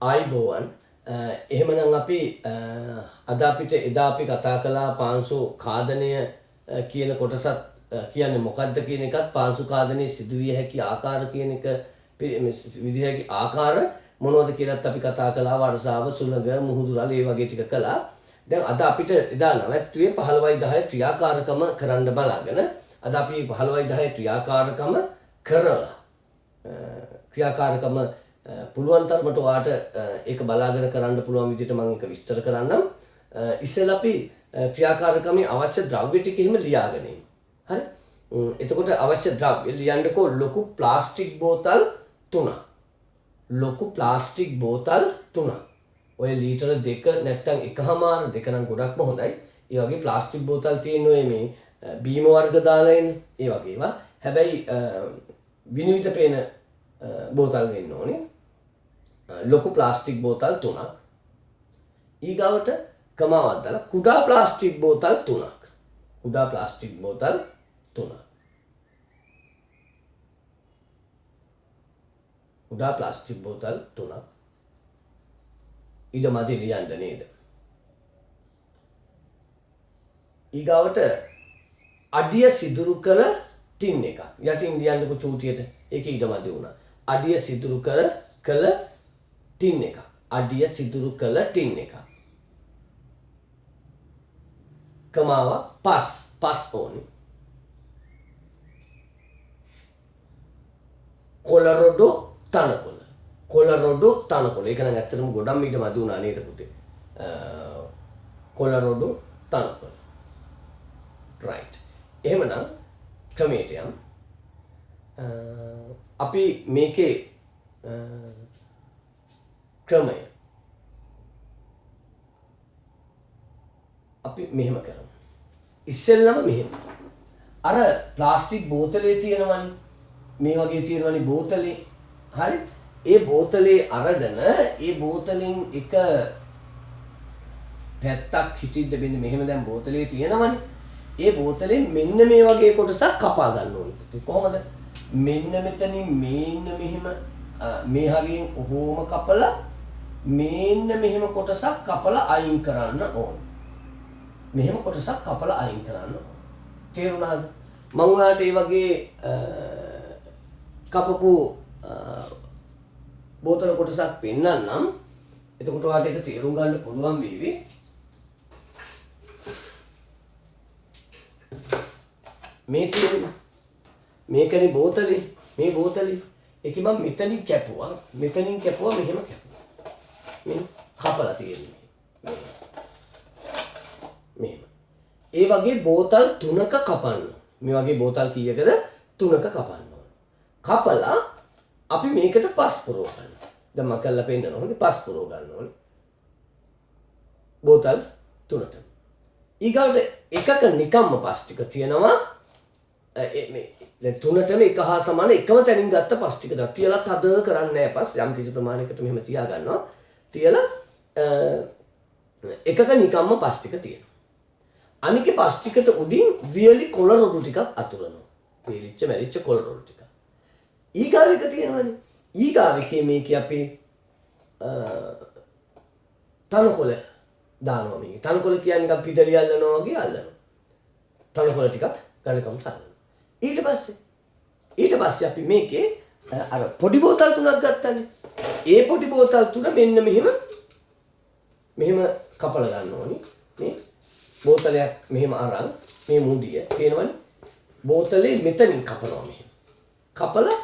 ආයිබෝවන් එහෙමනම් අපි අද අපිට එදා අපි කතා කළා පාංශු කාදනය කියන කොටසත් කියන්නේ මොකක්ද කියන එකත් පාංශු කාදනයේ සිදුවිය හැකි ආකාර කියන එක විදිහ හැකි ආකාර මොනවද කියලාත් අපි කතා කළා වර්ෂාව සුළඟ මුහුදු රළ ඒ වගේ ටික කළා. දැන් අද අපිට එදා නැවැත්තුවේ 15යි 10 ක්‍රියාකාරකම කරන්න බලාගෙන අද අපි 15යි 10 ක්‍රියාකාරකම කරලා ක්‍රියාකාරකම පුළුවන් තරමට ඔයාට ඒක බලාගෙන කරන්න පුළුවන් විදිහට මම ඒක විස්තර කරන්නම්. ඉස්සෙල්ලා අපි ක්‍රියාකාරකමේ අවශ්‍ය ද්‍රව්‍ය ටික එහෙම ලියාගෙන ඉමු. හරි? එතකොට අවශ්‍ය ද්‍රව්‍ය ලියන්නකෝ ලොකු ප්ලාස්ටික් බෝතල් 3. ලොකු ප්ලාස්ටික් බෝතල් 3. ඔය ලීටර 2 නැත්නම් එකමාර දෙක නම් ගොඩක්ම හොඳයි. ඒ වගේ ප්ලාස්ටික් බෝතල් තියෙන ඔය මේ බීම වර්ග දාලා එන්නේ. ඒ වගේ ඒවා. හැබැයි විනිවිද පේන බෝතල් වෙන්න ඕනේ. ලොකු ප්ලාස්ටික් බෝතල් 3ක්. ඊගාවට කමාවක් දාලා කුඩා ප්ලාස්ටික් බෝතල් 3ක්. කුඩා ප්ලාස්ටික් බෝතල් 3ක්. කුඩා ප්ලාස්ටික් බෝතල් 3ක්. ඊට මැදි ලියන්න නේද? ඊගාවට අඩිය සිදුරු කළ ටින් එකක්. යටින් ලියන්නකො චූටියට. ඒක ඊට මැදි වුණා. අඩිය සිදුරු කළ ටින් එකක්. අඩිය සිදුරු කළ ටින් එකක්. කමාව පස් ඕනේ. කොළරොඩු තනකොළ. කොළරොඩු තනකොළ. ඒක නම් ඇත්තටම ගොඩක් ඊට මැදි වුණා නේද පුතේ? කොළරොඩු තනකොළ. right. එහෙමනම් ක්‍රමයට යමු. අපි මේකේ ක්‍රමය අපි මෙහෙම කරමු. ඉස්සෙල්ලම මෙහෙම. අර ප්ලාස්ටික් බෝතලේ තියෙනවනේ. මේ වගේ තියෙනවනේ බෝතලේ. හරි? ඒ බෝතලේ අරගෙන ඒ බෝතලෙන් එක පැත්තක් හිටින්න මෙන්න මෙහෙම දැන් බෝතලේ තියෙනවනේ. ඒ බෝතලෙන් මෙන්න මේ වගේ කොටසක් කපා ගන්න ඕනේ. කොහොමද? මෙන්න මෙතනින් මෙන්න මෙහෙම මේ හරියෙන් ඔහොම කපලා මෙන්න මෙහෙම කොටසක් කපලා අයින් කරන්න ඕන. මෙහෙම කොටසක් කපලා අයින් කරන්න ඕන. තේරුණාද? මම ඔයාලට මේ වගේ කපපු බෝතල කොටසක් පෙන්නන්නම්. එතකොට ඔයාලට ඒක තේරුම් ගන්න පුළුවන් වේවි. මේ කියන්නේ මේකනේ බෝතලේ. මේ බෝතලේ ඒක මම මෙතනින් කැපුවා මෙහෙම කැපුවා. මේ කපලා තියෙන්නේ මෙහෙම. ඒ වගේ බෝතල් 3ක කපන්න. මේ වගේ බෝතල් කීයකද? 3ක කපන්න ඕන. කපලා අපි මේකට පස් පුරව ගන්න. දැන් මම කරලා පෙන්නනවා. හොඳේ පස් පුරව ගන්න ඕනේ. බෝතල් 3ට. ඊගාවට එකක නිකම්ම පස් ටික තියෙනවා. මේ දැන් 3ටම එක හා සමාන එකම තැනින් ගත්ත පස් ටික දා තියලා තද කරන්නේ නැහැ පස් යම් කිසි ප්‍රමාණයකට මෙහෙම තියා ගන්නවා. තියලා එකක නිකම්ම පස් ටික තියෙනවා. අනිකේ පස් ටිකට උඩින් වියලි කොළ රොඩු ටිකක් අතුරනවා. පිරිච්ච මැරිච්ච කොළ රොඩු ටික. ඊගාව එක තියෙනවනේ. ඊගාව එකේ මේකේ අපි තනකොළ දානවා මේක. තනකොළ කියන්නේ අපි පිටලිය අල්ලනවා වගේ අල්ලනවා. තනකොළ ටිකක් ගලකමට අල්ලනවා. ඊට පස්සේ අපි මේකේ අර පොඩි බෝතල් 3ක් ගත්තනේ. ඒ පොඩි බෝතල් 3 මෙන්න මෙහෙම කපලා ගන්න ඕනි. මේ බෝතලයක් මෙහෙම අරන් මේ මුඩිය පේනවනේ. බෝතලේ මෙතනින් කපනවා මෙහෙම. කපලා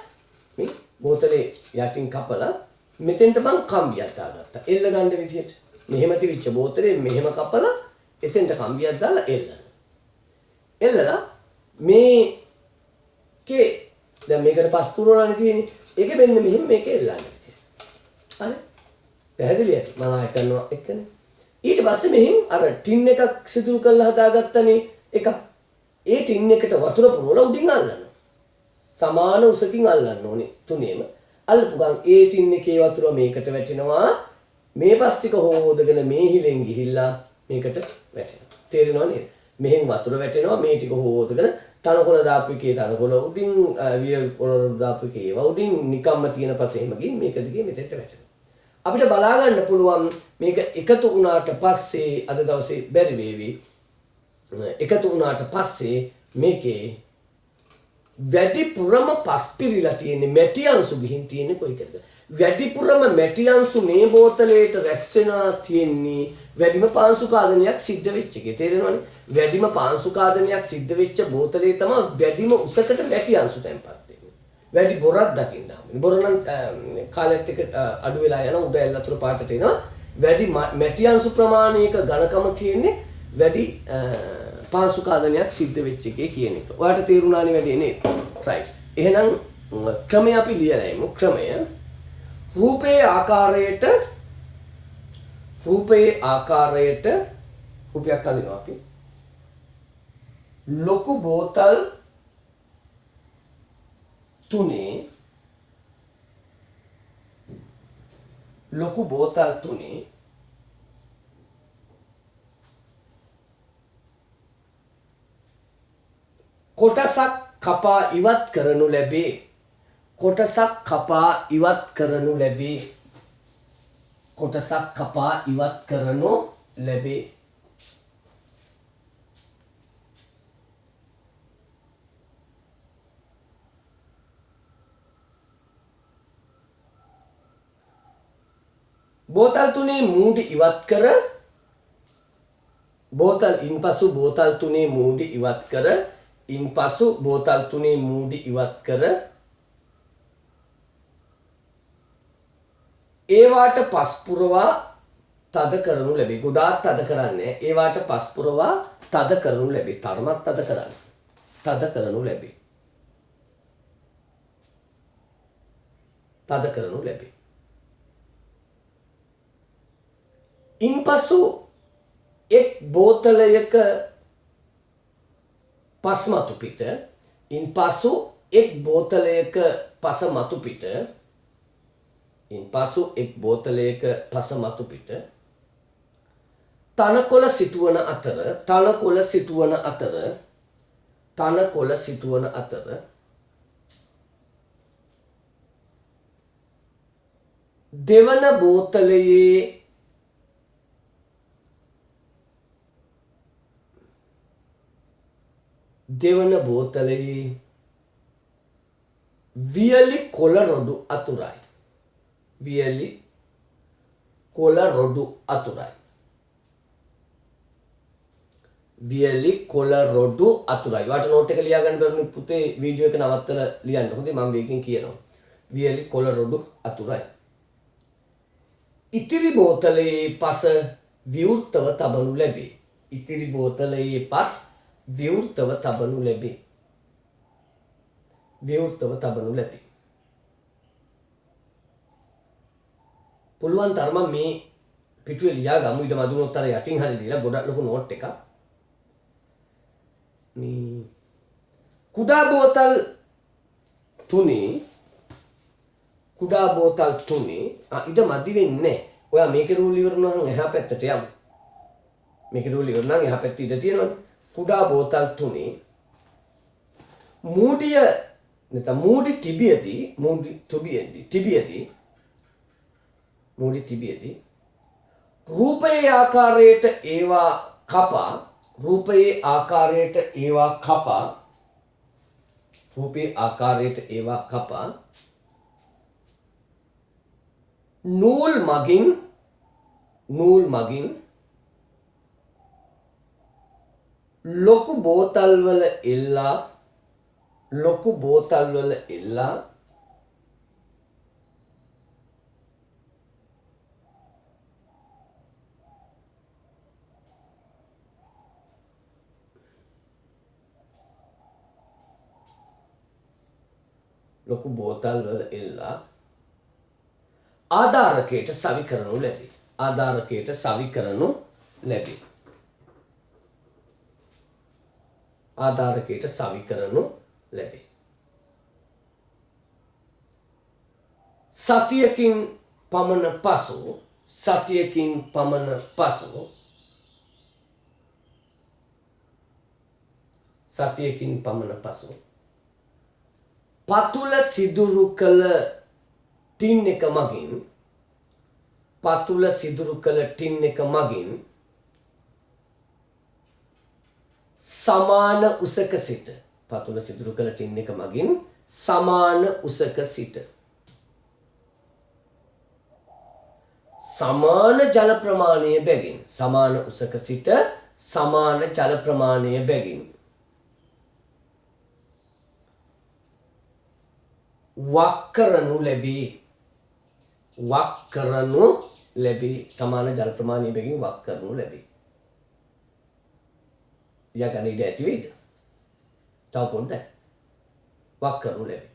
මේ බෝතලේ යටින් කපලා මෙතෙන්ට මං කම්බියක් දාගත්තා. එල්ල ගන්න විදියට. මෙහෙම තිබිච්ච බෝතලේ මෙහෙම කපලා එතෙන්ට කම්බියක් දාලා එල්ලනවා. එල්ලලා මේකේ දැන් මේකට පස් පුරවලානේ තියෙන්නේ. ඒකෙ මෙන්න මෙහෙම මේක එල්ලන්න. හරි? පැහැදිලිද? මම ආයෙ කරනවා එක්කනේ. ඊට පස්සේ මෙහෙන් අර ටින් එකක් සිදුරු කරලා හදාගත්තනේ එකක්. ඒ ටින් එකට වතුර පුරවලා උඩින් අල්ලනවා. සමාන උසකින් අල්ලන්න ඕනේ තුනේම. අල්ලපු ගමන් ඒ ටින් එකේ වතුර මේකට වැටෙනවා. මේ පස් ටික හොදගෙන මේ හිලෙන් ගිහිල්ලා මේකට වැටෙනවා. තේරෙනව නේද? මෙහෙන් වතුර වැටෙනවා මේ ටික හොදගෙන තනකොළ දාපු එකේ තනකොළ උඩින් විය කොළ දාපු එකේ ඒවා උඩින් නිකම්ම තියෙන පස්සේ එහෙම ගිහින් මේක දිගේ මෙතෙන්ට වැටෙනවා. අපිට බලා ගන්න පුළුවන් මේක එකතු වුණාට පස්සේ අද දවසේ බැරි වේවි. එකතු වුණාට පස්සේ මේකේ වැඩිපුරම පස් පිරීලා තියෙන්නේ මැටි අංශු ගිහින් තියෙන්නේ කොයිකද? වැඩිපුරම මැටි අංශු මේ බෝතලයට රැස් වෙනා තියෙන්නේ වැඩිම පාංශු කාදනයක් සිද්ධ වෙච්ච එකේ. තේරෙනවනේ? වැඩිම පාංශු කාදනයක් සිද්ධ වෙච්ච බෝතලේ තමයි වැඩිම උසකට මැටි අංශු තැන්පත් වෙන්නේ. වැඩි බොරක් දකින්න හම්බෙන්නේ. බොර නම් කාලයත් එක්ක අඩු වෙලා යන උඩ ඇල් අතුරු පාටට එනවා. වැඩි මැටි අංශු ප්‍රමාණයක ඝනකම තියෙන්නේ වැඩි පාංශු කාදනයක් සිද්ධ වෙච්ච එකේ කියන එක. ඔයාලට තේරුණානේ වැඩි නේද? right. එහෙනම් ක්‍රමය අපි ලියලා යමු. ක්‍රමය රූපයේ ආකාරයට රූපයක් අදිනවා අපි. ලොකු බෝතල් තුනේ කොටසක් කපා ඉවත් කරනු ලැබේ. බෝතල් තුනේ මූඩි ඉවත් කර ඉන්පසු බෝතල් තුනේ මූඩි ඉවත් කර ඒවාට පස් පුරවා තද කරනු ලැබේ. ගොඩාක් තද කරන්නේ. ඒවාට පස් පුරවා තද කරනු ලැබේ. තරමක් තද කරන්නේ. තද කරනු ලැබේ. ඉන්පසු එක් බෝතලයක පස් මතු පිට තනකොළ සිටුවන අතර දෙවන බෝතලයේ වියලි කොළ රොඩු අතුරයි. ඔයාලට නෝට් එක ලියා ගන්න බැරුණු පුතේ වීඩියෝ එක නවත්තලා ලියන්න. හොඳේ මම මේකෙන් කියනවා. වියලි කොළ රොඩු අතුරයි. ඉතිරි බෝතලයේ පස විවෘතව තබනු ලැබේ. පුළුවන් තරම මේ පිටුවේ ලියා ගමු. ඊට මදුනොත් අර යටින් හරි දීලා ගොඩක් ලොකු නෝට් එකක්. මේ කුඩා බෝතල් තුනේ ඉත මදි වෙන්නේ. ඔයා මේකේ රූල් ඉවර වුණාම එහා පැත්තට යමු. මේකේ රූල් ඉවර නම් එහා පැත්තේ ඉඳ තියෙනවනේ. කුඩා බෝතල් තුනේ මූඩි තිබියදී රූපයේ ආකාරයට ඒවා කපා නූල් මගින් ලොකු බෝතල් වල එල්ලා ආධාරකයට සවි කරනු ලැබේ. සතියකින් පමණ පසු පතුල සිදුරු කළ ටින් එක මගින් පතුල සිදුරු කළ ටින් එක මගින් සමාන උසක සිට පතුල සිදුරු කළ ටින් එක මගින් සමාන උසක සිට සමාන ජල ප්‍රමාණය බැගින් සමාන උසක සිට සමාන ජල ප්‍රමාණය බැගින් වක් කරනු ලැබී සමාන ජල ප්‍රමාණය බැගින් වක් කරනු ලැබී යකන ඉඩ ඇති වෙයිද? තව පොඩ්ඩක් වක් කරනු ලැබී.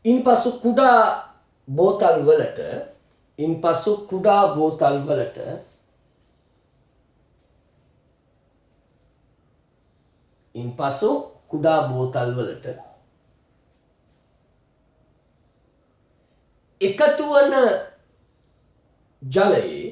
ඉන්පසු කුඩා බෝතල් වලට එකතු වන ජලයේ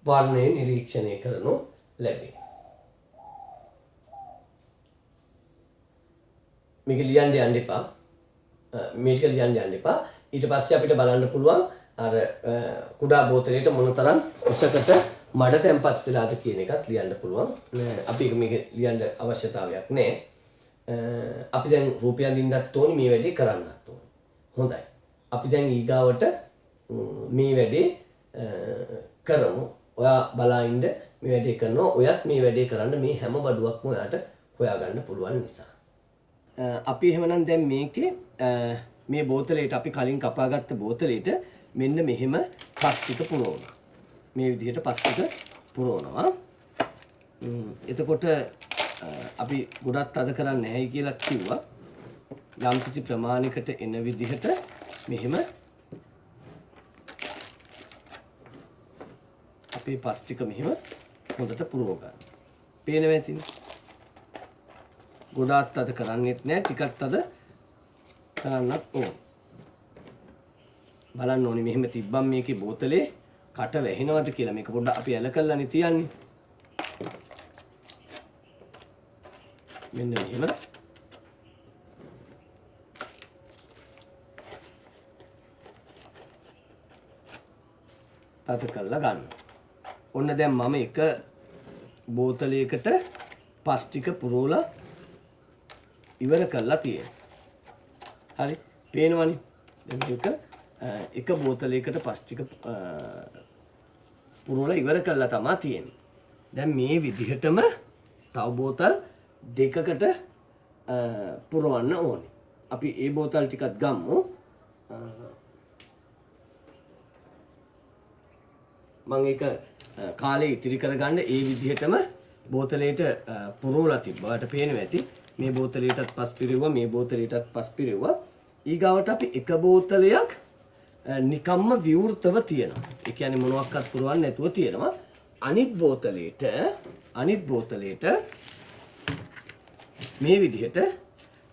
වර්ණය නිරීක්ෂණය කරනු ලැබේ. මේක ලියන්න යන්න එපා. මේක ලියන්න යන්න එපා. ඊට පස්සේ අපිට බලන්න පුළුවන් අර කුඩා බෝතලයට මොනතරම් උසකට මඩ තැම්පත් වෙලාද කියන එකත් ලියන්න පුළුවන්. අපි මේක ලියන්න අවශ්‍යතාවයක් නැහැ. අපි දැන් රුපියල් දින්නත් ඕනි මේ වැඩේ කරන්නත් ඕනි. හොඳයි. අපි දැන් ඊගාවට මේ වැඩේ කරමු. ඔයා බලා ඉන්න මේ වැඩේ කරනවා. ඔයත් මේ වැඩේ කරන්න මේ හැම බඩුවක්ම ඔයාට හොයාගන්න පුළුවන් නිසා. අපි එහෙමනම් දැන් මේකේ මේ බෝතලයට අපි කලින් කපාගත්ත බෝතලයට මෙන්න මෙහෙම පස් ටික පුරවනවා. මේ විදිහට පස් ටික පුරවනවා. එතකොට අපි ගොඩක් අද කරන්නේ නැහැයි කියලා කිව්වා. යම් කිසි ප්‍රමාණයකට එන විදිහට මෙහෙම අපේ පස් ටික මෙහෙම හොඳට පුරව ගන්න. පේනවා ඇතිනේ. ගොඩාක් අද කරන්නේත් නැහැ, ටිකක් අද කරන්නත් ඕන. බලන්න ඕනේ මෙහෙම තිබ්බම් මේකේ බෝතලේ කට වැහෙනවද කියලා. මේක පොඩ්ඩක් අපි ඇල කරලානේ තියන්නේ. මෙන්න මෙහෙම. තද කරලා ගන්න. ඔන්න දැන් මම එක බෝතලයකට පස් ටික පුරවලා ඉවර කරලා තියෙනවා. හරි පේනවනේ. දැන් එක බෝතලයකට පස් ටික පුරවලා ඉවර කරලා තමයි තියෙන්නේ. දැන් මේ විදිහටම තව බෝතල් දෙකකට පුරවන්න ඕනේ. අපි ඒ බෝතල් ටිකත් ගමු. මම ඒක කාලේ ඉතිරි කරගන්න ඒ විදිහටම බෝතලයට පුරවලා තිබ්බාට පේනවා ඇති. මේ බෝතලයටත් පස් පිරෙව්වා, මේ බෝතලයටත් පස් පිරෙව්වා. ඊගාවට අපි එක බෝතලයක් නිකම්ම විවෘතව තියෙනවා. ඒ කියන්නේ මොනවාක්වත් පුරවන්න නැතුව තියෙනවා. අනිත් බෝතලයට මේ විදිහට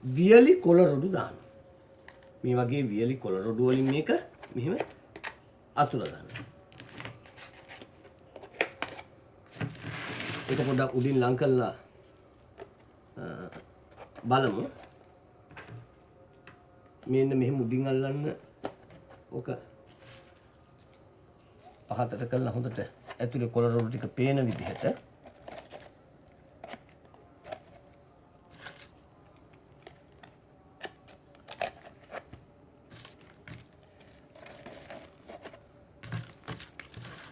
වියලි කොළ රොඩු දානවා. මේ වගේ වියලි කොළ රොඩු වලින් මේක මෙහෙම අතුල ගන්නවා. ඒක පොඩ්ඩක් උඩින් ලං කරලා බලමු. මෙන්න මෙහෙම උඩින් අල්ලන්න. ඕක පහතට කරලා හොඳට ඇතුලේ කොළ රොඩු ටික පේන විදිහට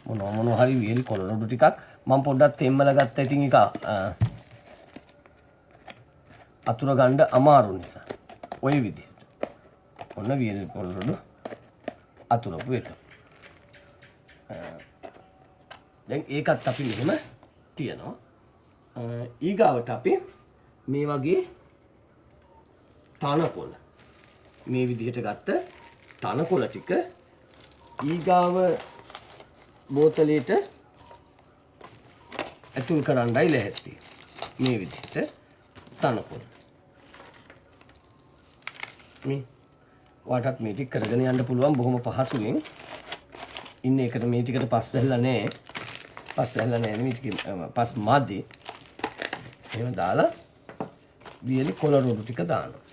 මොනවා හරි වියලි කොළ රොඩු ටිකක් මම පොඩ්ඩක් තෙම්මලා ගත්තා. ඉතින් ඒක අතුර ගන්න අමාරු නිසා ඔය විදිහට ඔන්න වියලි කොළ රොඩු අතුරපු එක. දැන් ඒකත් අපි මෙහෙම තියනවා. ඊගාවට අපි මේ වගේ තනකොළ මේ විදිහට ගත්ත තනකොළ ටික ඊගාව බෝතලයට ඇතුල් කරන්නයි ලැහැත්ති. මේ විදිහට තනකොළ. මේ ඔයාටත් මේ ටික කරගෙන යන්න පුළුවන් බොහොම පහසුවෙන්. ඉන්න එකට මේ ටිකට පස් වැල්ලා නැහැ. පස් වැල්ලා නැහැ මේ ටික පස් මදි. එහෙම දාලා වියලි කොළ රොඩු ටික දානවා.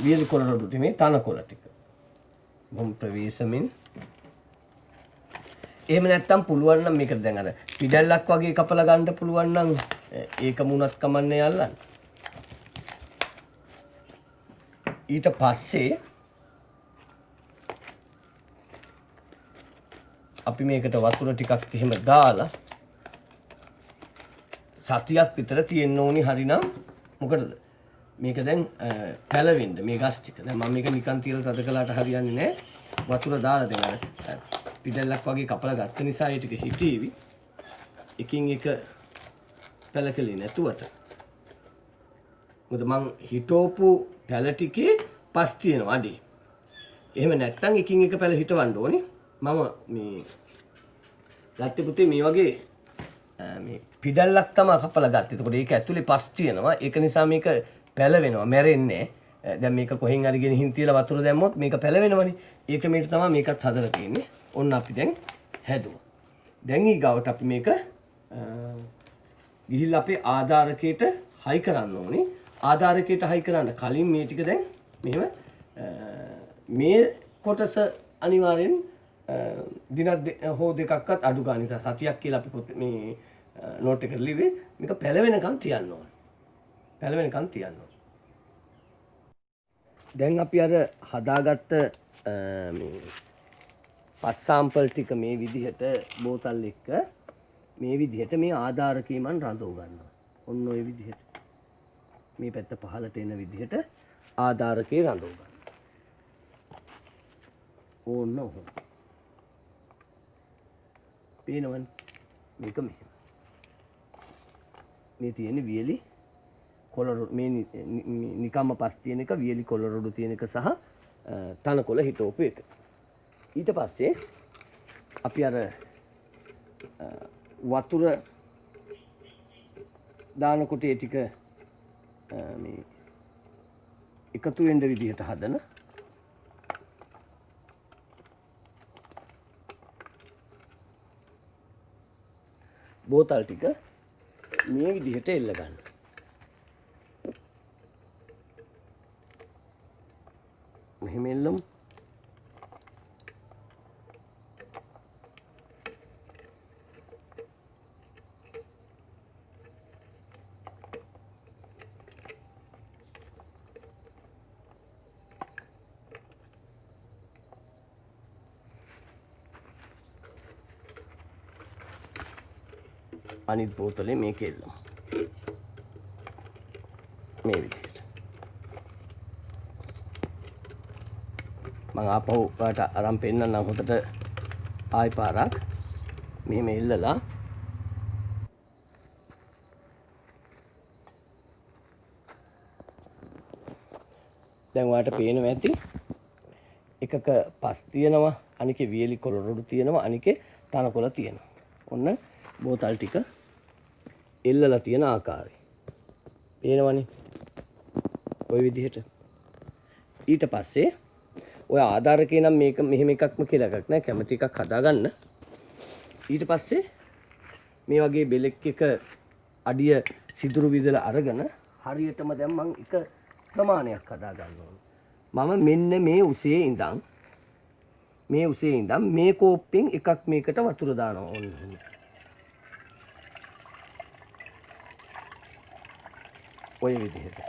වියලි කොළ රොඩු ටික මේ තනකොළ ටික. බොහොම ප්‍රවේශමෙන්. එහෙම නැත්තම් පුළුවන් නම් මේක දැන් අර පිඩැල්ලක් වගේ කපලා ගන්න පුළුවන් නම් ඒක මුණත් කමන්නේ යල්ලන්න. ඊට පස්සේ අපි මේකට වතුර ටිකක් එහෙම දාලා සතියක් විතර තියෙන්න ඕනි. හරිනම් මොකටද මේක දැන් පැලවෙන්න මේ ගස් ටික. දැන් මම මේක නිකන් තියලා තද කළාට හරියන්නේ නැහැ. වතුර දාලා දෙන්න අර පිටල්ලක් වගේ කපලා ගත්ත නිසා ඒ ටික හිටීවි. එකින් එක පැලකලේ නැතුවට. මොකද මං හිටෝපු පැල ටිකේ පස් තියෙනවා අඩි. එහෙම නැත්තම් එකින් එක පැල හිටවන්න ඕනේ. මම මේ ලැට්ටි පුතේ මේ වගේ මේ පිඩල්ලක් තමයි කපලා ගත්තේ. එතකොට ඒක ඇතුලේ පස් තියෙනවා. ඒක නිසා මේක පැලවෙනවා, මැරෙන්නේ නැහැ. දැන් මේක කොහෙන් හරි ගෙනින් තියලා වතුර දැම්මොත් මේක පැලවෙනවනේ. ඒක මේට තමයි මේකත් හදලා තියෙන්නේ. ඔන්න අපි දැන් හැදුවා. දැන් ඊගාවට අපි මේක ගිහිල්ලා අපේ ආධාරකයට හයි කරන්න ඕනේ. ආධාරකයට හයි කරන්න කලින් මේ ටික දැන් මෙහෙම මේ කොටස අනිවාර්යෙන් දිනක් හෝ දෙකක්වත් අඩු ගන්න. සතියක් කියලා අපි මේ නෝට් එකට ලිව්වේ. මේක පැලවෙනකන් තියන්න ඕනේ. පැලවෙනකන් තියන්න ඕනේ. දැන් අපි අර හදාගත්ත මේ පස් සාම්පල් ටික මේ විදිහට බෝතල් එක්ක මේ විදිහට මේ ආධාරකේ මන් රඳව ගන්නවා. ඔන්න ඔය විදිහට. මේ පැත්ත පහළට එන විදිහට ආධාරකේ රඳව ගන්නවා. ඕන්න ඔහොම. පේනවනේ මේක මෙහෙම. මේ තියෙන්නේ වියලි කොළ මේ නිකම්ම පස් තියෙන එක, වියලි කොළ රොඩු තියෙන එක සහ තනකොළ හිටෝපු එක. ඊට පස්සේ අපි අර වතුර දානකොට ඒ ටික මේ එකතු වෙන්න විදිහට හදන බෝතල් ටික මේ විදිහට එල්ල ගන්න. මෙහෙම එල්ලමු. අනිත් බෝතලේ මේක එල්ලමු. මේ විදිහට. මම ආපහු ඔයාලට අරන් පෙන්නන්නම් හොතට ආයි පාරක්. මෙහෙම එල්ලලා දැන් ඔයාලට පේනවා ඇති එකක පස් තියෙනවා, අනිකේ වියලි කොළ රොඩු තියෙනවා, අනිකේ තනකොළ තියෙනවා. ඔන්න බෝතල් ටික එල්ලලා තියෙන ආකාරය. පේනවනේ. ওই විදිහට. ඊට පස්සේ ඔය ආධාරකේ නම් මේක මෙහෙම එකක්ම කියලා එකක් නෑ. කැමති එකක් හදාගන්න. ඊට පස්සේ මේ වගේ බෙලෙක් එක අඩිය සිදුරු විදලා අරගෙන හරියටම දැන් මම එක ප්‍රමාණයක් හදාගන්න ඕනේ. මම මෙන්න මේ උසේ ඉඳන් මේ කෝප්පෙන් එකක් මේකට වතුර දානවා ඕනේ. ඔය විදිහට.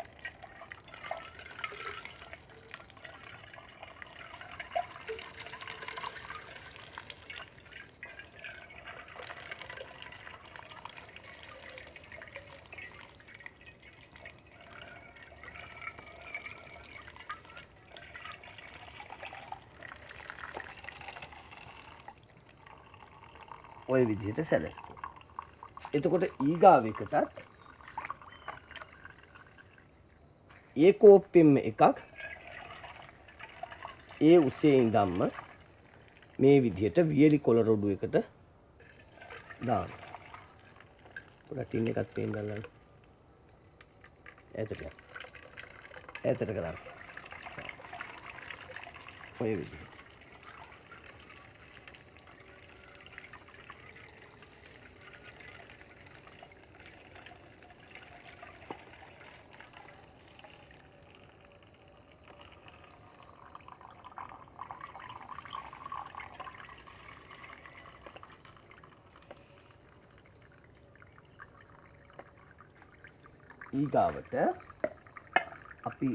ඔය විදිහට සැලකුවා. එතකොට ඊගාව එකටත් ඒ කෝප්පෙම එකක් ඒ උසේ ඉඳන්ම මේ විදිහට වියලි කොළ රොඩු එකට දාන්න. පොඩක් ටින් එකක් පේන්න ගන්න. ඈතට යන්න. ඈතට කරන්න. ඔය විදිහට. ඊගාවට අපි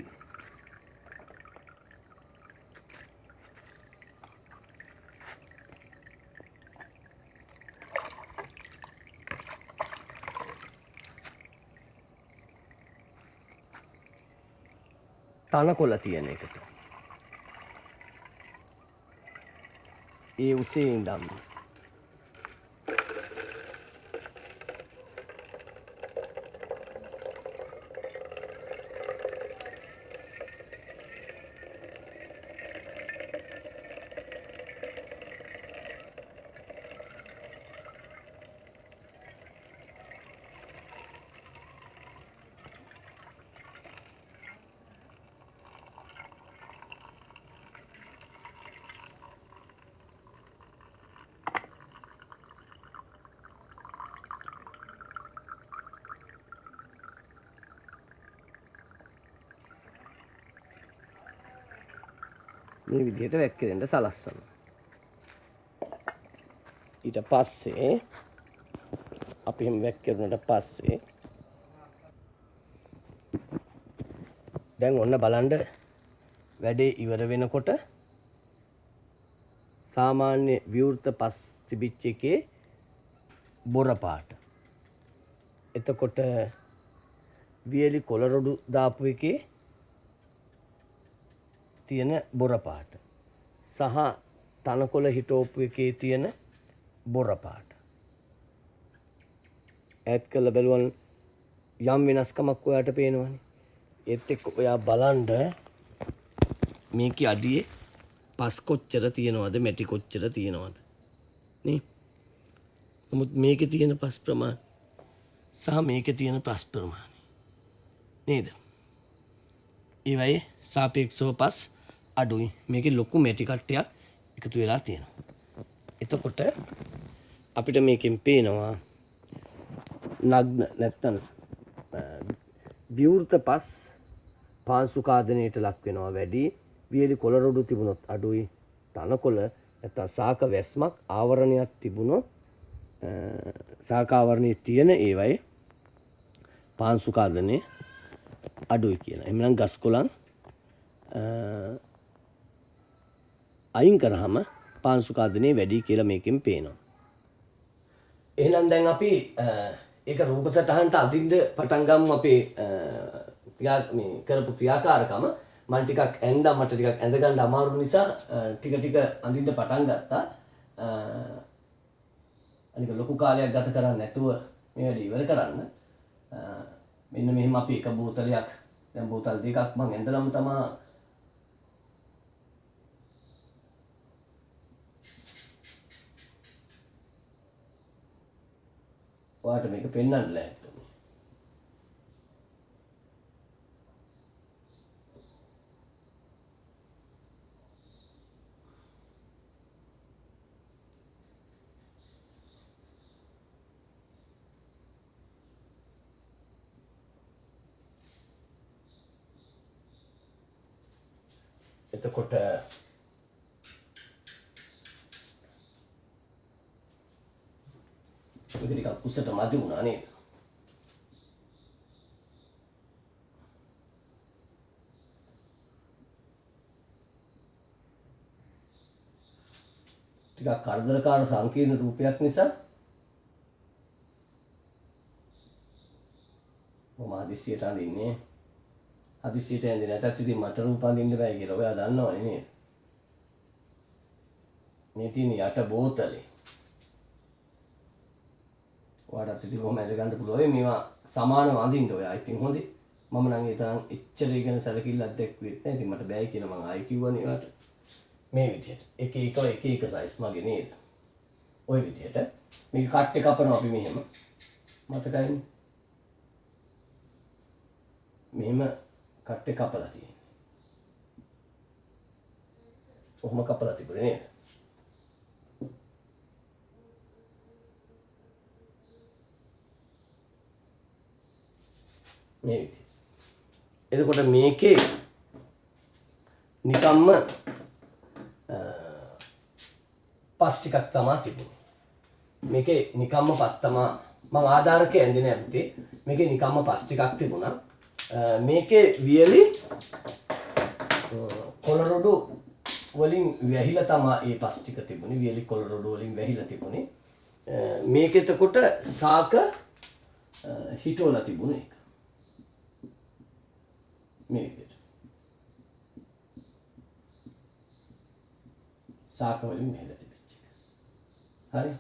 තනකොළ තියෙන එකට ඒ උසේ ඉඳන් මේ විදිහට වැක්කිරෙන්න සලස්වනවා. ඊට පස්සේ අපි එහෙම වැක්කිරුණාට පස්සේ දැන් ඔන්න බලන්න වැඩේ ඉවර වෙනකොට සාමාන්‍ය විවෘත පස් තිබිච්ච එකේ බොර පාට. එතකොට වියලි කොළරොඩු දාපු එකේ තියෙන බොර පාට සහ තනකොළ හිටෝපු එකේ තියෙන බොර පාට ඈඩ් කරලා බලුවන් යම් වෙනස්කමක් ඔයාට පේනවනේ. ඒත් එක්ක ඔයා බලන්න මේකේ අඩියේ පස් කොච්චර තියෙනවද මැටි කොච්චර තියෙනවද නේ. නමුත් මේකේ තියෙන පස් ප්‍රමාණය සහ මේකේ තියෙන පස් ප්‍රමාණය නේද? ඒ වගේ සාපේක්ෂව පස් අඩුයි. මේකේ ලොකු මැටි කට්ටයක් එකතු වෙලා තියෙනවා. එතකොට අපිට මේකෙන් පේනවා නග්න නැත්තම් විවෘත පස් පාංශුකාදනයට ලක් වෙනවා වැඩි. වියලි කොළරොඩු තිබුණොත් අඩුයි. තනකොළ නැත්තම් සාක වැස්මක් ආවරණයක් තිබුණොත් සාක ආවරණයේ තියෙන ඒවයි පාංශුකාදනයේ අඩුයි කියලා. එහෙනම් ගස් කොළන් අයින් කරාම පාංශුකාදනයේ වැඩි කියලා මේකෙන් පේනවා. එහෙනම් දැන් අපි ඒක රූප සටහනට අදින්න පටන් ගමු. අපේ මේ කරපු ක්‍රියාකාරකම මම ටිකක් ඇඳා මට ටිකක් ඇඳ ගන්න අමාරු නිසා ටික ටික අඳින්න පටන් ගත්තා. අනික ලොකු කාලයක් ගත කරන්නේ නැතුව මේ වැඩේ ඉවර කරන්න. මෙන්න මෙහෙම අපි එක බෝතලයක් දැන් බෝතල් දෙකක් මම ඇඳලම තමයි ඔයාට මේක පෙන්වන්න ලෑස්ති. එතකොට මේක ටිකක් උසට මදි වුණා නේද? ටිකක් කරදරකාර සංකීර්ණ රූපයක් නිසා මම හදිස්සියට අඳින්නේ. හදිස්සියට ඇඳින්න නැත්නම් ඉතින් මට රූප අඳින්න බෑ කියලා ඔයා දන්නවනේ නේද? මේ තියෙන යට බෝතලේ ඔයාට ඉතින් කොහොම ඇඳ ගන්න පුළුවන්. මේවා සමානව අඳින්න ඔයා. ඉතින් හොඳේ. මම නම් ඒ තරම් එච්චර ඉගෙන සැලකිල්ලක් දැක්ුවේ නැහැ. ඉතින් මට බෑයි කියලා මම ආයි කිව්වනේ ඔයාට. මේ විදිහට එක එක සයිස් මගේ නේද? ওই විදිහට මේක කට් එක කපනවා අපි මෙහෙම. මතකයිනේ. මෙහෙම කට්ටේ කපලා තියෙන්නේ. කොහොම කපලා තිබුණේ නේද? මේ විදිහට. එතකොට මේකේ නිකම්ම පස් ටිකක් තමයි තිබුණේ. මේකේ නිකම්ම පස් තමයි මම ආධාරකේ ඇඳේ නෑ පුතේ. මේකේ නිකම්ම පස් ටිකක් තිබුණා. මේකේ වියලි කොළරොඩු වලින් වැහිලා තමයි මේ පස් ටික තිබුණේ. වියලි කොළරොඩු වලින් වැහිලා තිබුණේ. මේක එතකොට සාක හිටවලා තිබුණේ ඒක. මේ විදිහට. සාක වලින් වැහිලා තිබෙච්ච එක. හරි.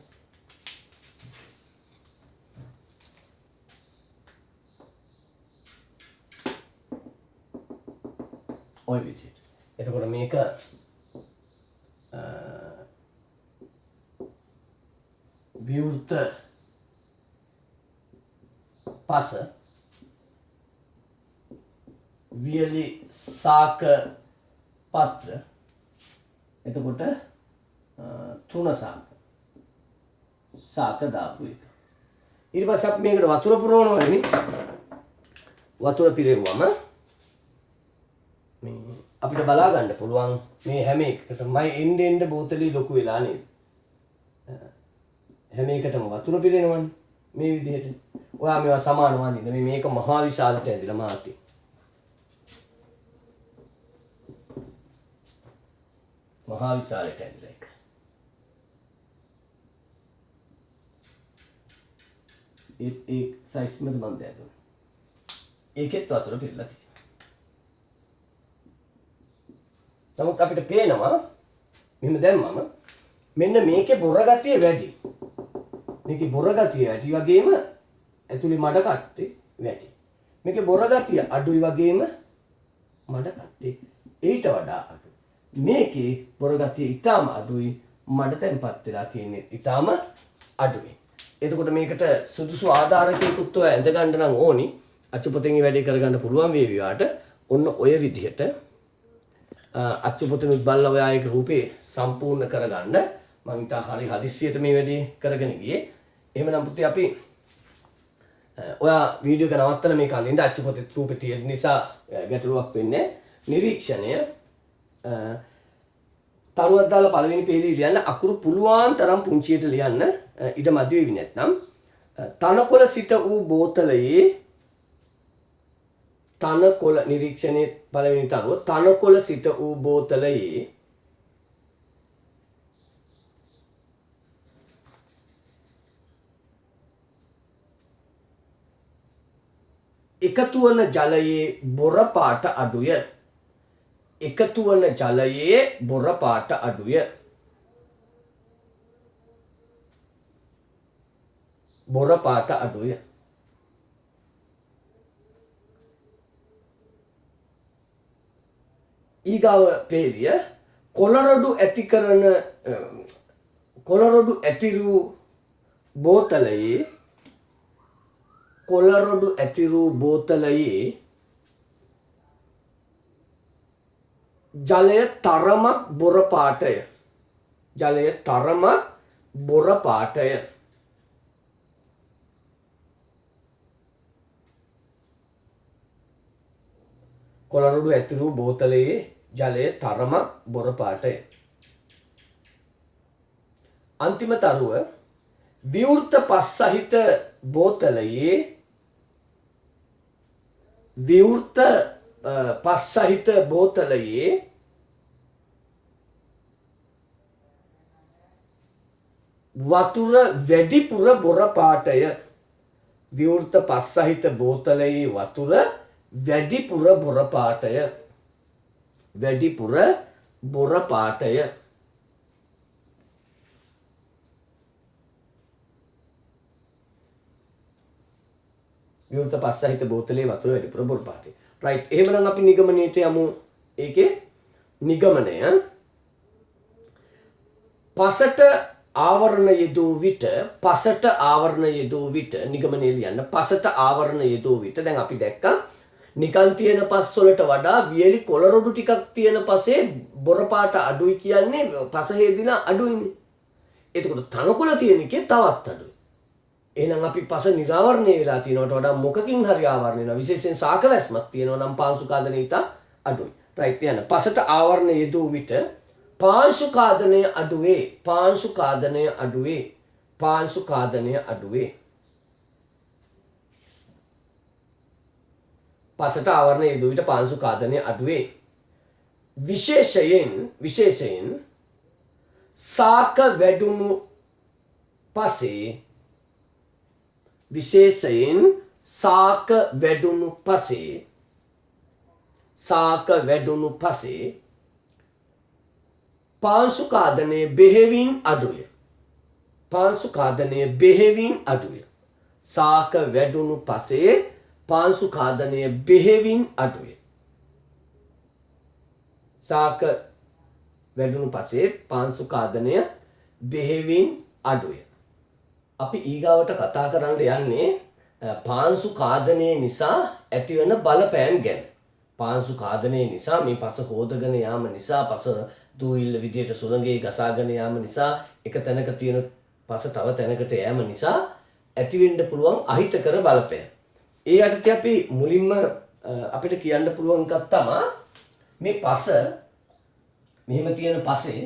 ඔය විදිහට. එතකොට මේක විවෘත පස වියලි සාක පත්‍ර එතකොට තුන සාක දාපු එක. ඊට පස්සේ අපි මේකට වතුර පුරවනවා නේ. වතුර පිරෙවුවම අපිට බලා ගන්න පුළුවන් මේ හැම එකකටම එන්න බෝතලේ ලොකු වෙලා නේද? හැම එකටම වතුර පිරෙනවනේ මේ විදිහට. ඔයා මේවා සමාන වදින්න. මේක මහා විශාලට ඇදලා මාති. මහා විශාලට ඇදලා එක. ඒ සයිස් මත මන් දැක්කා. ඒකෙත් වතුර පිරලා තියෙනවා. නමුත් අපිට පේනවා මෙහෙම දැම්මම මෙන්න මේකේ බොර ගතිය වැඩි. මේකේ බොර ගතිය වැඩි වගේම ඇතුලේ මඩ කට්ටේ වැඩි. මේකේ බොර ගතිය අඩුයි වගේම මඩ කට්ටේ ඊට වඩා අඩු. මේකේ බොර ගතිය ඊටම අඩුයි මඩ තැන්පත් වෙලා තියෙන්නේ ඊටම අඩුයි. එතකොට මේකට සුදුසු ආධාරකයකුත් ඔය ඇඳ ගන්න නම් ඕනි. අච්චුපතෙන් වැඩි කරගන්න පුළුවන් වේවි වාට. ඔන්න ඔය විදිහට අච්චුපතෙන් බලලා ඔයා ඒක රූපේ සම්පූර්ණ කරගන්න මම ඉතින් හරි හදිස්සියට මේ වැඩේ කරගෙන ගියේ. එහෙමනම් පුතේ අපි ඔයා වීඩියෝ එක නවත්තලා මේක අඳින්න අච්චුපතේ රූපේ තියෙන නිසා ගැටලුවක් වෙන්නේ. නිරීක්ෂණය තරුවක් දාලා පළවෙනි පේලී ලියන්න අකුරු පුළුවන් තරම් පුංචියට ලියන්න ඉඩ මදි වෙවි නැත්නම් තනකොළ සිට වූ බෝතලයේ තනකොළ නිරීක්ෂණයේ පළවෙනි තරුව තනකොළ සිට වූ බෝතලයේ එකතු වන ජලයේ බොර පාට අඩුය. එකතු වන ජලයේ බොර පාට අඩුය. බොර පාට අඩුය. ඊගාව පේලිය කොළරොඩු ඇතිරු බෝතලයේ කොළරොඩු ඇතිරු බෝතලයේ ජලය තරමක් බොර පාටය. ජලය තරමක් බොර පාටය. කොළරොඩු ඇතිරු බෝතලයේ ජලය තරමක් බොර පාටය. අන්තිම තරුව විවෘත පස් සහිත බෝතලයේ විවෘත පස් සහිත බෝතලයේ වතුර වැඩිපුර බොර පාටය. විවෘත පස් සහිත බෝතලයේ වතුර වැඩිපුර බොර පාටය. වැඩිපුර බොර පාටය. විවෘත පස් සහිත බෝතලයේ වතුර වැඩිපුර බොර පාටය. රයිට්. එහෙමනම් අපි නිගමනයට යමු. ඒකේ නිගමනය පසට ආවරණ යෙදූ විට පසට ආවරණ යෙදූ විට නිගමනය ලියන්න පසට ආවරණ යෙදූ විට දැන් අපි දැක්කා නිකන් තියෙන පස් වලට වඩා වියලි කොළරොඩු ටිකක් තියෙන පසේ බොර පාට අඩුයි කියන්නේ පස හේදිලා අඩුයිනේ. එතකොට තනකොළ තියෙන එකේ තවත් අඩුයි. එහෙනම් අපි පස නිරාවරණය වෙලා තියෙනවට වඩා මොකකින් හරි ආවරණය වෙනවා. විශේෂයෙන් ශාක වැස්මක් තියෙනවා නම් පාංශු කාදනය ඉතා අඩුයි. රයිට් යන්න. පසට ආවරණය යෙදූ විට පාංශු කාදනය අඩුවේ. පාංශු කාදනය අඩුවේ. පාංශු කාදනය අඩුවේ. පසට ආවරණය යෙදූ විට පාංශු කාදනය අඩුවේ. විශේෂයෙන් ශාක වැඩුණු පසේ විශේෂයෙන් ශාක වැඩුණු පසේ පාංශු කාදනය බෙහෙවින් අඩුය. පාංශු කාදනය බෙහෙවින් අඩුය. ශාක වැඩුණු පසේ පාංශු කාදනය බෙහෙවින් අඩුය. ශාක වැඩුණු පසේ පාංශු කාදනය බෙහෙවින් අඩුය. අපි ඊගාවට කතා කරන්න යන්නේ පාංශු කාදනය නිසා ඇතිවන බලපෑම් ගැන. පාංශු කාදනය නිසා මේ පස හෝදගෙන යාම නිසා පස දූවිල්ල විදියට සුළඟේ ගසාගෙන යාම නිසා එක තැනක තියෙන පස තව තැනකට යෑම නිසා ඇතිවෙන්න පුළුවන් අහිතකර බලපෑම්. ඒ යටතේ අපි මුලින්ම අපිට කියන්න පුළුවන් එකක් තමයි මේ පස මෙහෙම තියෙන පසේ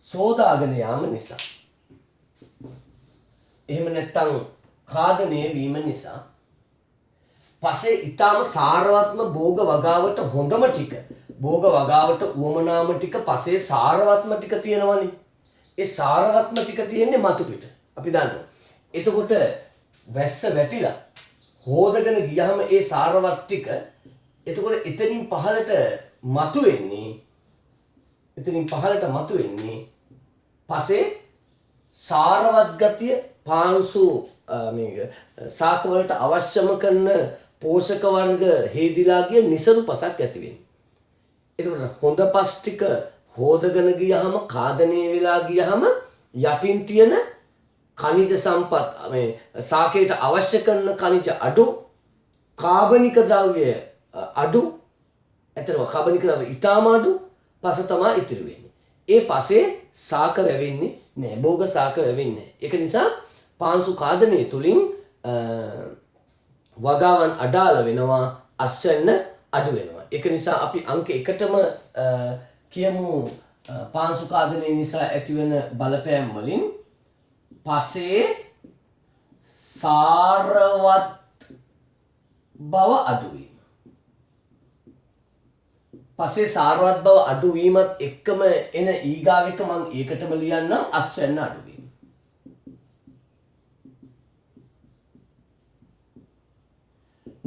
සෝදාගෙන යාම නිසා. එහෙම නැත්නම් කාදනය වීම නිසා පසේ ඊටාම සාරවත්ම භෝග වගාවට හොඳම ටික භෝග වගාවට උවමනාම ටික පසේ සාරවත්ම ටික තියෙනවනේ. ඒ සාරවත්ම ටික තියෙන්නේ මතු පිට. අපි දන්නවා. එතකොට වැස්ස වැටිලා හොදගෙන ගියහම ඒ සාරවත් ටික එතකොට එතනින් පහළට මතුවෙන්නේ පසේ සාරවත් ගතිය පාංශු මේ ශාක වලට අවශ්‍යම කරන පෝෂක වර්ග හේදිලා ගිය නිසරු පසක් ඇති වෙන්නේ. එතකොට හොඳ පස් ටික හොදගෙන ගියහම කාදනය වෙලා ගියහම යටින් තියෙන खनिज संपत මේ ශාකයට අවශ්‍ය කරන खनिज අඩු කාබනික ද්‍රව්‍ය අඩු ඇතරම කාබනික ද්‍රව්‍ය ඊටම අඩු පස තමයි ඉතිරි වෙන්නේ. ඒ පසේ ශාක වැවෙන්නේ නැහැ. භෝග ශාක වැවෙන්නේ නැහැ. ඒක නිසා පාංශු කාදනය තුලින් වගාවන් අඩාල වෙනවා, අස්වැන්න අඩු වෙනවා. ඒක නිසා අපි අංක 1ටම කියමු පාංශු කාදනය නිසා ඇතිවන බලපෑම් වලින් පසේ සාරවත් බව අඩුවීම. පසේ සාරවත් බව අඩුවීමත් එක්කම එන ඊගාව එක මම ඒකටම ලියන්නම් අස්වැන්න අඩුවීම.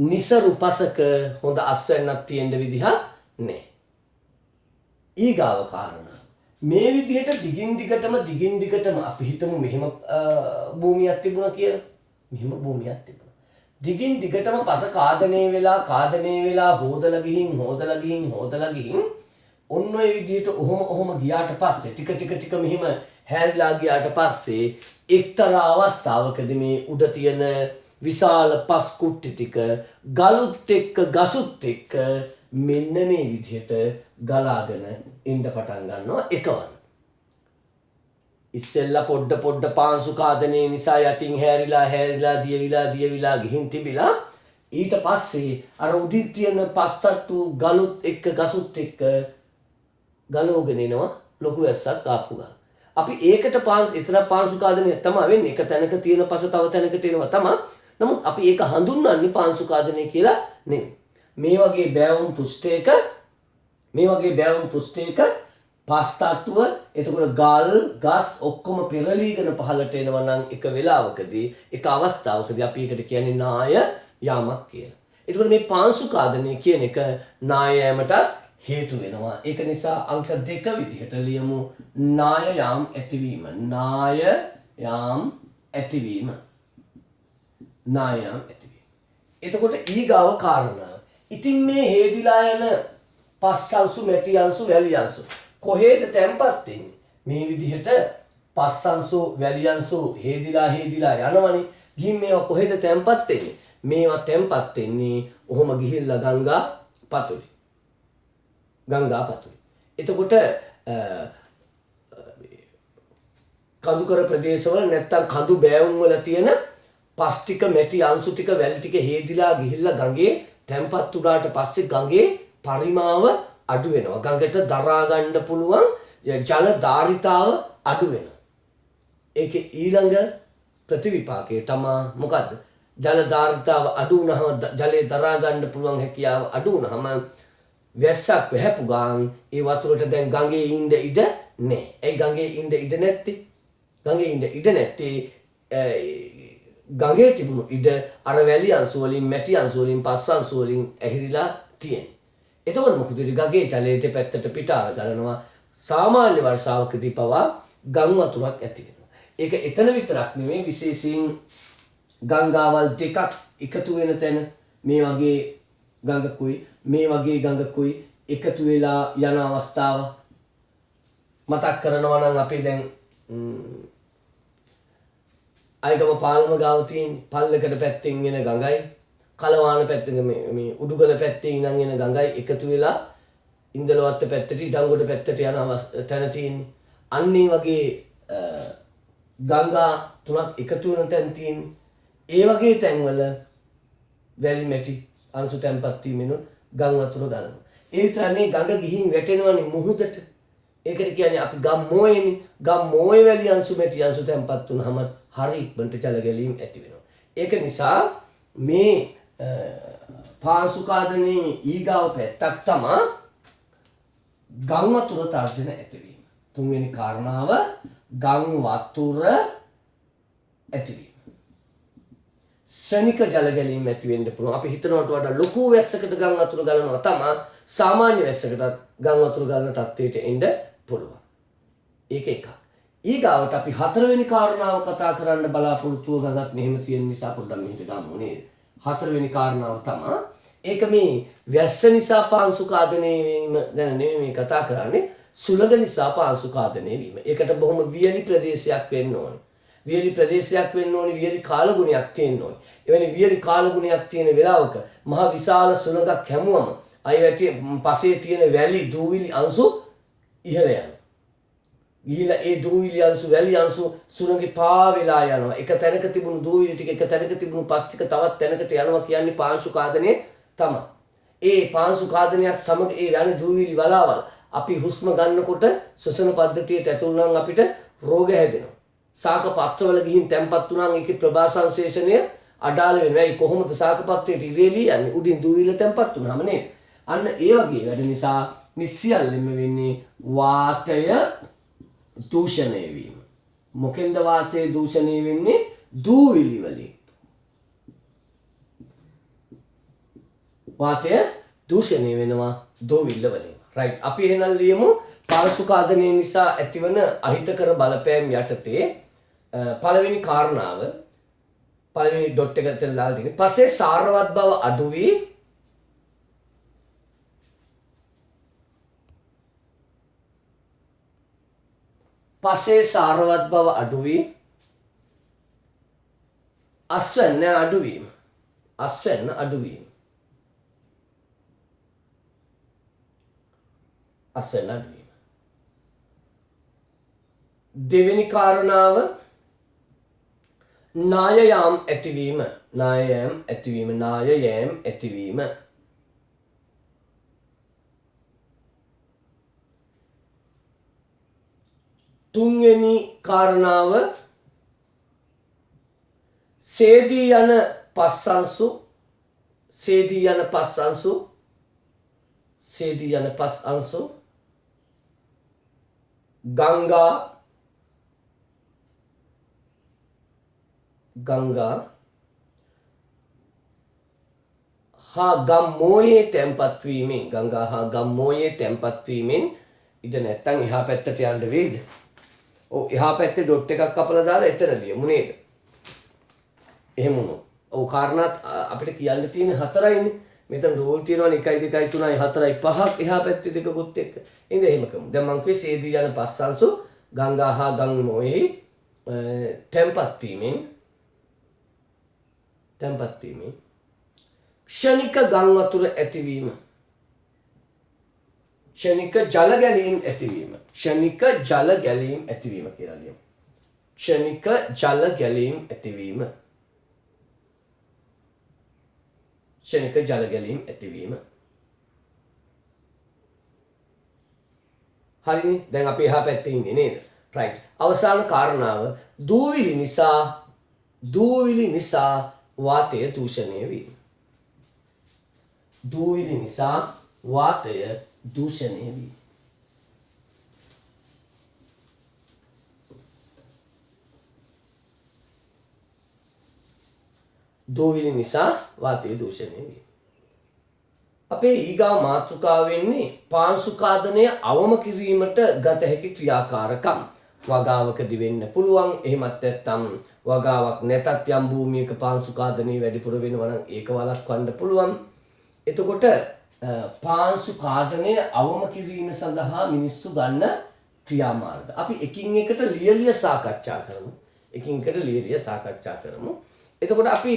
නිසරු පසක හොඳ අස්වැන්නක් තියෙන්න විදිහක් නැහැ. ඊගාව කාරණා මේ විදිහට දිගින් දිගටම අපි හිතමු මෙහෙම භූමියක් තිබුණා කියලා. මෙහෙම භූමියක් තිබුණා. දිගින් දිගටම පස කාදනය වෙලා හොදලා ගිහින් ඔන්න ඔය විදිහට ඔහොම ගියාට පස්සේ ටික මෙහෙම හැරිලා ගියාට පස්සේ එක්තරා අවස්ථාවකදී මේ උඩ තියෙන විශාල පස් කුට්ටි ටික ගලුත් එක්ක ගසුත් එක්ක මෙන්න මේ විදිහට ගලාගෙන ඉන්න පටන් ගන්නවා එකවර. ඉස්සෙල්ලා පොඩ පාංශු කාදනයේ නිසා යටින් හැරිලා දියවිලා ගිහින් තිබිලා ඊට පස්සේ අර උඩින් තියෙන පස්තට්ටු ගලුත් එක්ක ගසුත් එක්ක ගලෝගෙන එනවා ලොකු වැස්සක් ආපු ගා. අපි ඒකට පාංශු කාදනය තමයි වෙන්නේ. එක තැනක තියෙන පස තව තැනකට එනවා තමයි. නමුත් අපි ඒක හඳුන්වන්නේ පාංශු කාදනය කියලා නෙමෙයි. මේ වගේ බෑවුම් පුස්තයක පස්තට්ටුව එතකොට ගල් ගස් ඔක්කොම පෙරලීගෙන පහළට එනවා නම් එක වෙලාවකදී එක අවස්ථාවකදී අපි ඒකට කියන්නේ නාය යාමක් කියලා. එතකොට මේ පාංශු කාදනය කියන එක නාය යාමට හේතු වෙනවා. ඒක නිසා අංක 2 විදිහට ලියමු නාය යාම් ඇතිවීම. නාය යාම් ඇතිවීම. එතකොට ඊගාව කාරණා. ඉතින් මේ හේදිලා යන පස් අංශු, මැටි අංශු, වැලි අංශු කොහෙද තැන්පත් වෙන්නේ? මේ විදිහට පස් අංශු වැලි අංශු හේදිලා යනවනේ. ගිහින් මේවා කොහෙද තැම්පත් වෙන්නේ? මේවා තැම්පත් වෙන්නේ ඔහොම ගිහිල්ලා ගංගා පතුලේ. එතකොට කඳුකර ප්‍රදේශවල නැත්තම් කඳු බෑවුම් වල තියෙන පස් ටික මැටි අංශු ටික වැලි ටික හේදිලා ගිහිල්ලා ගඟේ තැම්පත් වුණාට පස්සේ ගඟේ පරිමාව අඩු වෙනවා. ගඟට දරා ගන්න පුළුවන් ජල ධාරිතාව අඩු වෙනවා. ඒකේ ඊළඟ ප්‍රතිවිපාකය තමයි මොකද්ද? ජල ධාරිතාව අඩු වුණාම ජලයේ දරා ගන්න පුළුවන් හැකියාව අඩු වුණාම වැස්සක් වැහපු ගාන් ඒ වතුරට දැන් ගඟේ ඉන්න ඉඩ නැහැ. ඒ ගඟේ ඉන්න ඉඩ නැත්තේ. ගඟේ තිබුණු ඉඩ අර වැලි අංශු වලින් මැටි අංශු වලින් පස් අංශු වලින් ඇහිරිලා තියෙන්නේ. එතකොට මොකද ගඟේ ජලයේ දෙපැත්තට පිටාර ගලනවා. සාමාන්‍ය වර්ෂාවකදී පවා ගම් වතුරක් ඇති වෙනවා. ඒක එතන විතරක් නෙමෙයි විශේෂයෙන් ගංගාවල් දෙකක් එකතු වෙන තැන මේ වගේ ගඟකුයි එකතු වෙලා යන අවස්ථාව මතක් කරනවා නම් අපි දැන් අයගම පාලම ගාව තියෙන පල්ලකට පැත්තෙන් එන ගඟයි කලවාන පැත්තෙන් මේ උඩුගල පැත්තෙන් ඉඳන් එන ගඟයි එකතු වෙලා ඉන්දලවත්ත පැත්තට ඉඩංගොඩ පැත්තට යන තැන තියෙන්නේ. අන්න ඒ වගේ ගංගා තුනක් එකතු වෙන තැන් තියෙන්නේ. ඒ වගේ තැන්වල වැලි මැටි අංශු තැන්පත් වීමෙන් ගම් වතුර ගලනවා. ඒ විතරනේ ගඟ ගිහින් වැටෙනවනේ මුහුදට. ඒකට කියන්නේ අපි ගම් මෝයේනේ. ගම් මෝයේ වැලි අංශු මැටි අංශු තැන්පත් වුනහම හරි ඉක්මනට ජල ගැලීම් ඇති වෙනවා. ඒක නිසා මේ පාංශුකාදනයේ ඊගාව පැත්තක් තමයි ගම් වතුර තර්ජන ඇතිවීම. තුන්වෙනි කාරණාව ගම් වතුර ඇතිවීම. ශනික ජල ගැලීම් ඇති වෙන්න පුළුවන්. අපි හිතනවට වඩා ලොකු වැස්සකට ගම් වතුර ගලනවා තමයි සාමාන්‍ය වැස්සකට ගම් වතුර ගලන තත්ත්වයට එන්න පුළුවන්. ඒක එකක්. ඊගාවට අපි හතරවෙනි කාරණාව කතා කරන්න බලාපොරොත්තු ගගත් මෙහෙම තියෙන නිසා පොඩ්ඩක් මෙහෙට ගමු නේද? හතරවෙනි කාරණාව තමයි ඒක මේ වැස්ස නිසා පාංශුකාදනය වීම ගැන නෙමෙයි මේ කතා කරන්නේ. සුළඟ නිසා පාංශුකාදනය වීම. ඒකට බොහොම වියලි ප්‍රදේශයක් වෙන්න ඕනේ. වියලි කාලගුණයක් තියෙන්න ඕනේ. එවැනි වියලි කාලගුණයක් තියෙන වෙලාවක මහ විශාල සුළඟක් හැමුවම අයවැටි පසේ තියෙන වැලි දූවිලි අංශු ඉහළ යනවා. ගිහිලා ඒ දූවිලි අංශු වැලි අංශු සුළඟේ පා වෙලා යනවා. එක තැනක තිබුණු දූවිලි ටික එක තැනක තිබුණු පස් ටික තවත් තැනකට යනවා කියන්නේ පාංශුකාදනය තමයි. ඒ පාංශුකාදනයත් සමග ඒ යන දූවිලි වලාවල් අපි හුස්ම ගන්නකොට ශ්වසන පද්ධතියට ඇතුල් නම් අපිට රෝග හැදෙනවා. සාක පත්‍රවල ගිහින් තැම්පත් වුණාම ඒකේ ප්‍රභා සංශ්ලේෂණය අඩාල වෙනවා. ඒ කොහොමද සාක පත්‍රයට ඉරේලිය යන්නේ? උඩින් දූවිලි තැම්පත් වුණාම නේද? අන්න ඒ වගේ වැඩ නිසා නිසියල්ලෙම වෙන්නේ වාතය දූෂණය වීම. මොකෙන්ද වාතය දූෂණය වෙන්නේ? දූවිලි වලින්. වාතය දූෂණය වෙනවා දූවිල්ල වලින්. රයිට්. අපි එහෙනම් ලියමු පාංශුකාදනය නිසා ඇතිවන අහිතකර බලපෑම් යටතේ පළවෙනි කාරණාව පළවෙනි ඩොට් එක තෙල් දාලා තියෙන්නේ. පසේ සාරවත් බව අඩු වී අස්වැන්න අඩුවීම. දෙවෙනි කාරණාව නායයම් ඇතිවීම. තුන්වෙනි කාරණාව සේදී යන පස් අංශු ගංගා හා ගම් මෝයේ තැන්පත් වීමෙන් ඉඩ නැත්තම් එහා පැත්තට යන්න වෙයිද? ඔව් එහා පැත්තේ ඩොට් එකක් කපලා දාලා එතන ලියමු නේද? එහෙම වුණොත්. ඔව් කාරණාත් අපිට කියන්න තියෙන හතරයිනේ. මෙතන රූල් තියෙනවානේ 1 2 3 4 5ක් එහා පැත්තේ දෙකකුත් එක්ක. ඉතින් එහෙම කරමු. දැන් මං කිව්වේ සේදී යන පස් අංශු ගංගා හා ගම් මොහි තැන්පත් වීමෙන් ක්ෂණික ගම් වතුර ඇතිවීම, ක්ෂණික ජල ගැලීම් ඇතිවීම, ක්ෂණික ජල ගැලීම් ඇතිවීම කියලා ලියමු. ක්ෂණික ජල ගැලීම් ඇතිවීම, ක්ෂණික ජල ගැලීම් ඇතිවීම. හරිනේ. දැන් අපි එහා පැත්තේ ඉන්නේ නේද? රයිට්. අවසාන කාරණාව දූවිලි නිසා වාතය දූෂණය වීම. දූවිලි නිසා වාතය දූෂණය වීම. දූවිලි නිසා වාතය දූෂණය වීම. අපේ ඊගා මාතෘකාව වෙන්නේ පාංශුකාදනය අවම කිරීමට ගත හැකි ක්‍රියාකාරකම්. වගාවකදී වෙන්න පුළුවන්. එහෙමත් නැත්නම් වගාවක් නැතත් යම් භූමියක පාංශුකාදනය වැඩිපුර වෙනවා නම් ඒක වළක්වන්න පුළුවන්. එතකොට පාංශුකාදනය අවම කිරීම සඳහා මිනිස්සු ගන්න ක්‍රියාමාර්ග. අපි එකින් එකට ලියලිය සාකච්ඡා කරමු. එතකොට අපි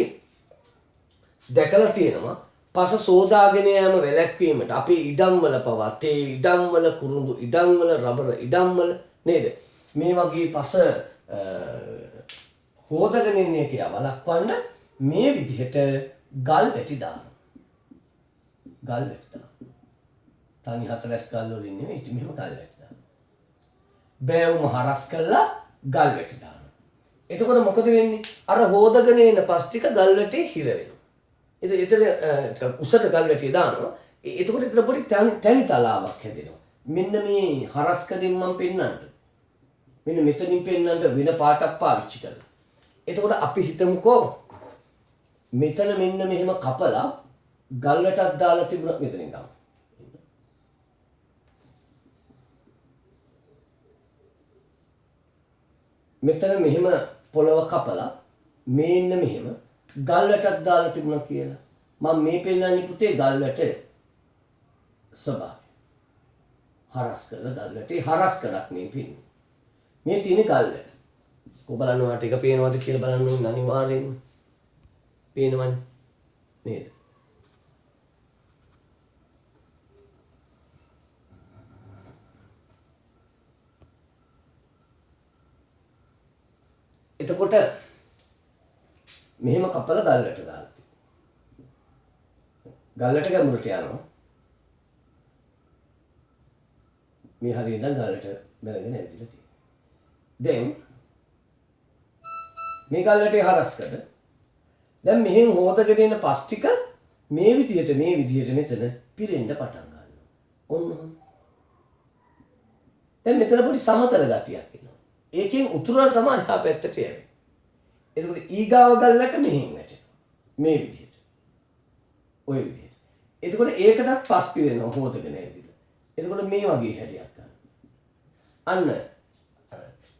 දැකලා තියෙනවා පස සෝදාගෙන යෑම වැළැක්වීමට අපේ ඉඩම්වල පවා තේ ඉඩම්වල, කුරුඳු ඉඩම්වල, රබර ඉඩම්වල නේද? මේ වගේ පස හොදගෙන ඉන්න එක වළක්වන්න මේ විදිහට ගල් වැටි දානවා. තනි හතරස් ගල් වලින් නෙමෙයි, ඉතින් මෙහෙම ගල් වැටි දානවා. බෑවුම හරස් කරලා ගල් වැටි දානවා. එතකොට මොකද වෙන්නේ? අර හොදගෙන එන පස් ටික ගල් වැටේ හිර වෙනවා. එතන උසට ගල් වැටිය දානවා. එතකොට එතන පොඩි තනි තලාවක් හැදෙනවා. මෙන්න මේ හරස් කඩින් මම පෙන්නන්න. මෙන්න මෙතනින් පෙන්නන්න වෙන පාටක් පාවිච්චි කරලා. එතකොට අපි හිතමුකෝ මෙතන මෙන්න මෙහෙම කපලා ගල් වැටක් දාලා තිබුණා මෙතනින් ගමු. මෙතන මෙහෙම පොළව කපලා මේන්න මෙහෙම ගල් වැටක් දාලා තිබුණා කියලා. මම මේ පෙන්නන්නේ පුතේ ගල් වැට ස්වභාවය. හරස් කරලා ගල් වැටේ හරස් කරක් මේ පින්නේ. මේ තියෙන ගල් වැට. කො බලනවා ටික පේනවද කියලා බලන්න ඕන අනිවාර්යෙන්ම. පේනවනේ නේද? එතකොට මෙහෙම කපලා ගල් වැට දාලා තියෙනවා. ගල් වැට ගැඹුරට යනවා. මේ හරියට ගල් වැට බැලගෙන ඇවිල්ලා තියෙනවා. දැන් මේ ගල් වැටේ හරස් කර දැන් මෙහෙන් හොදගෙන එන පස් ටික මේ විදිහට මෙතන පිරෙන්න පටන් ගන්නවා. ඔන්න. දැන් මෙතන පොඩි සමතල ගතියක් එනවා. ඒකෙන් උතුරට තමයි එහා පැත්තට යන්නේ. එතකොට ඊගාව ගල් වැට මෙහෙන් වැටෙනවා. මේ විදිහට. ওই විදිහට. එතකොට ඒකටත් පස් පිරෙනවා හොදගෙන ඇවිල්ලා. එතකොට මේ වගේ හැඩයක් ගන්නවා. අන්න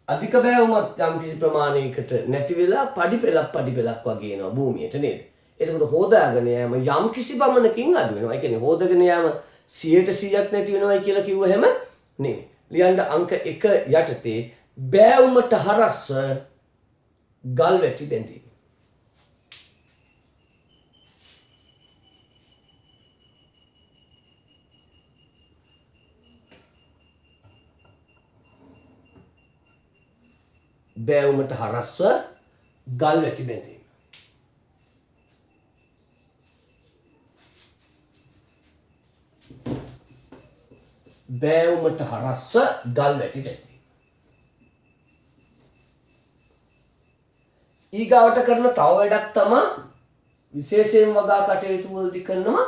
අධික බෑවුමක් යම් කිසි ප්‍රමාණයකට නැති වෙලා පඩි පෙලක් වගේ එනවා භූමියට නේද? එතකොට හොදාගෙන යෑම යම් කිසි බමනකින් අඩු වෙනවා. ඒ කියන්නේ හොදගෙන යෑම 100% නැති වෙනවයි කියලා කිව්ව හැම නෙමෙයි. ලියන්න අංක 1 යටතේ බෑවුමට හරස්ව ගල් වැටි බැඳීම. බෑවුමට හරස්ව ගල් වැටි බැඳීම. බෑවුමට හරස්ව ගල් වැටි බැඳීම. ඊගාවට කරන තව වැඩක් තමයි විශේෂයෙන් වගා කටයුතු වලදී කරනවා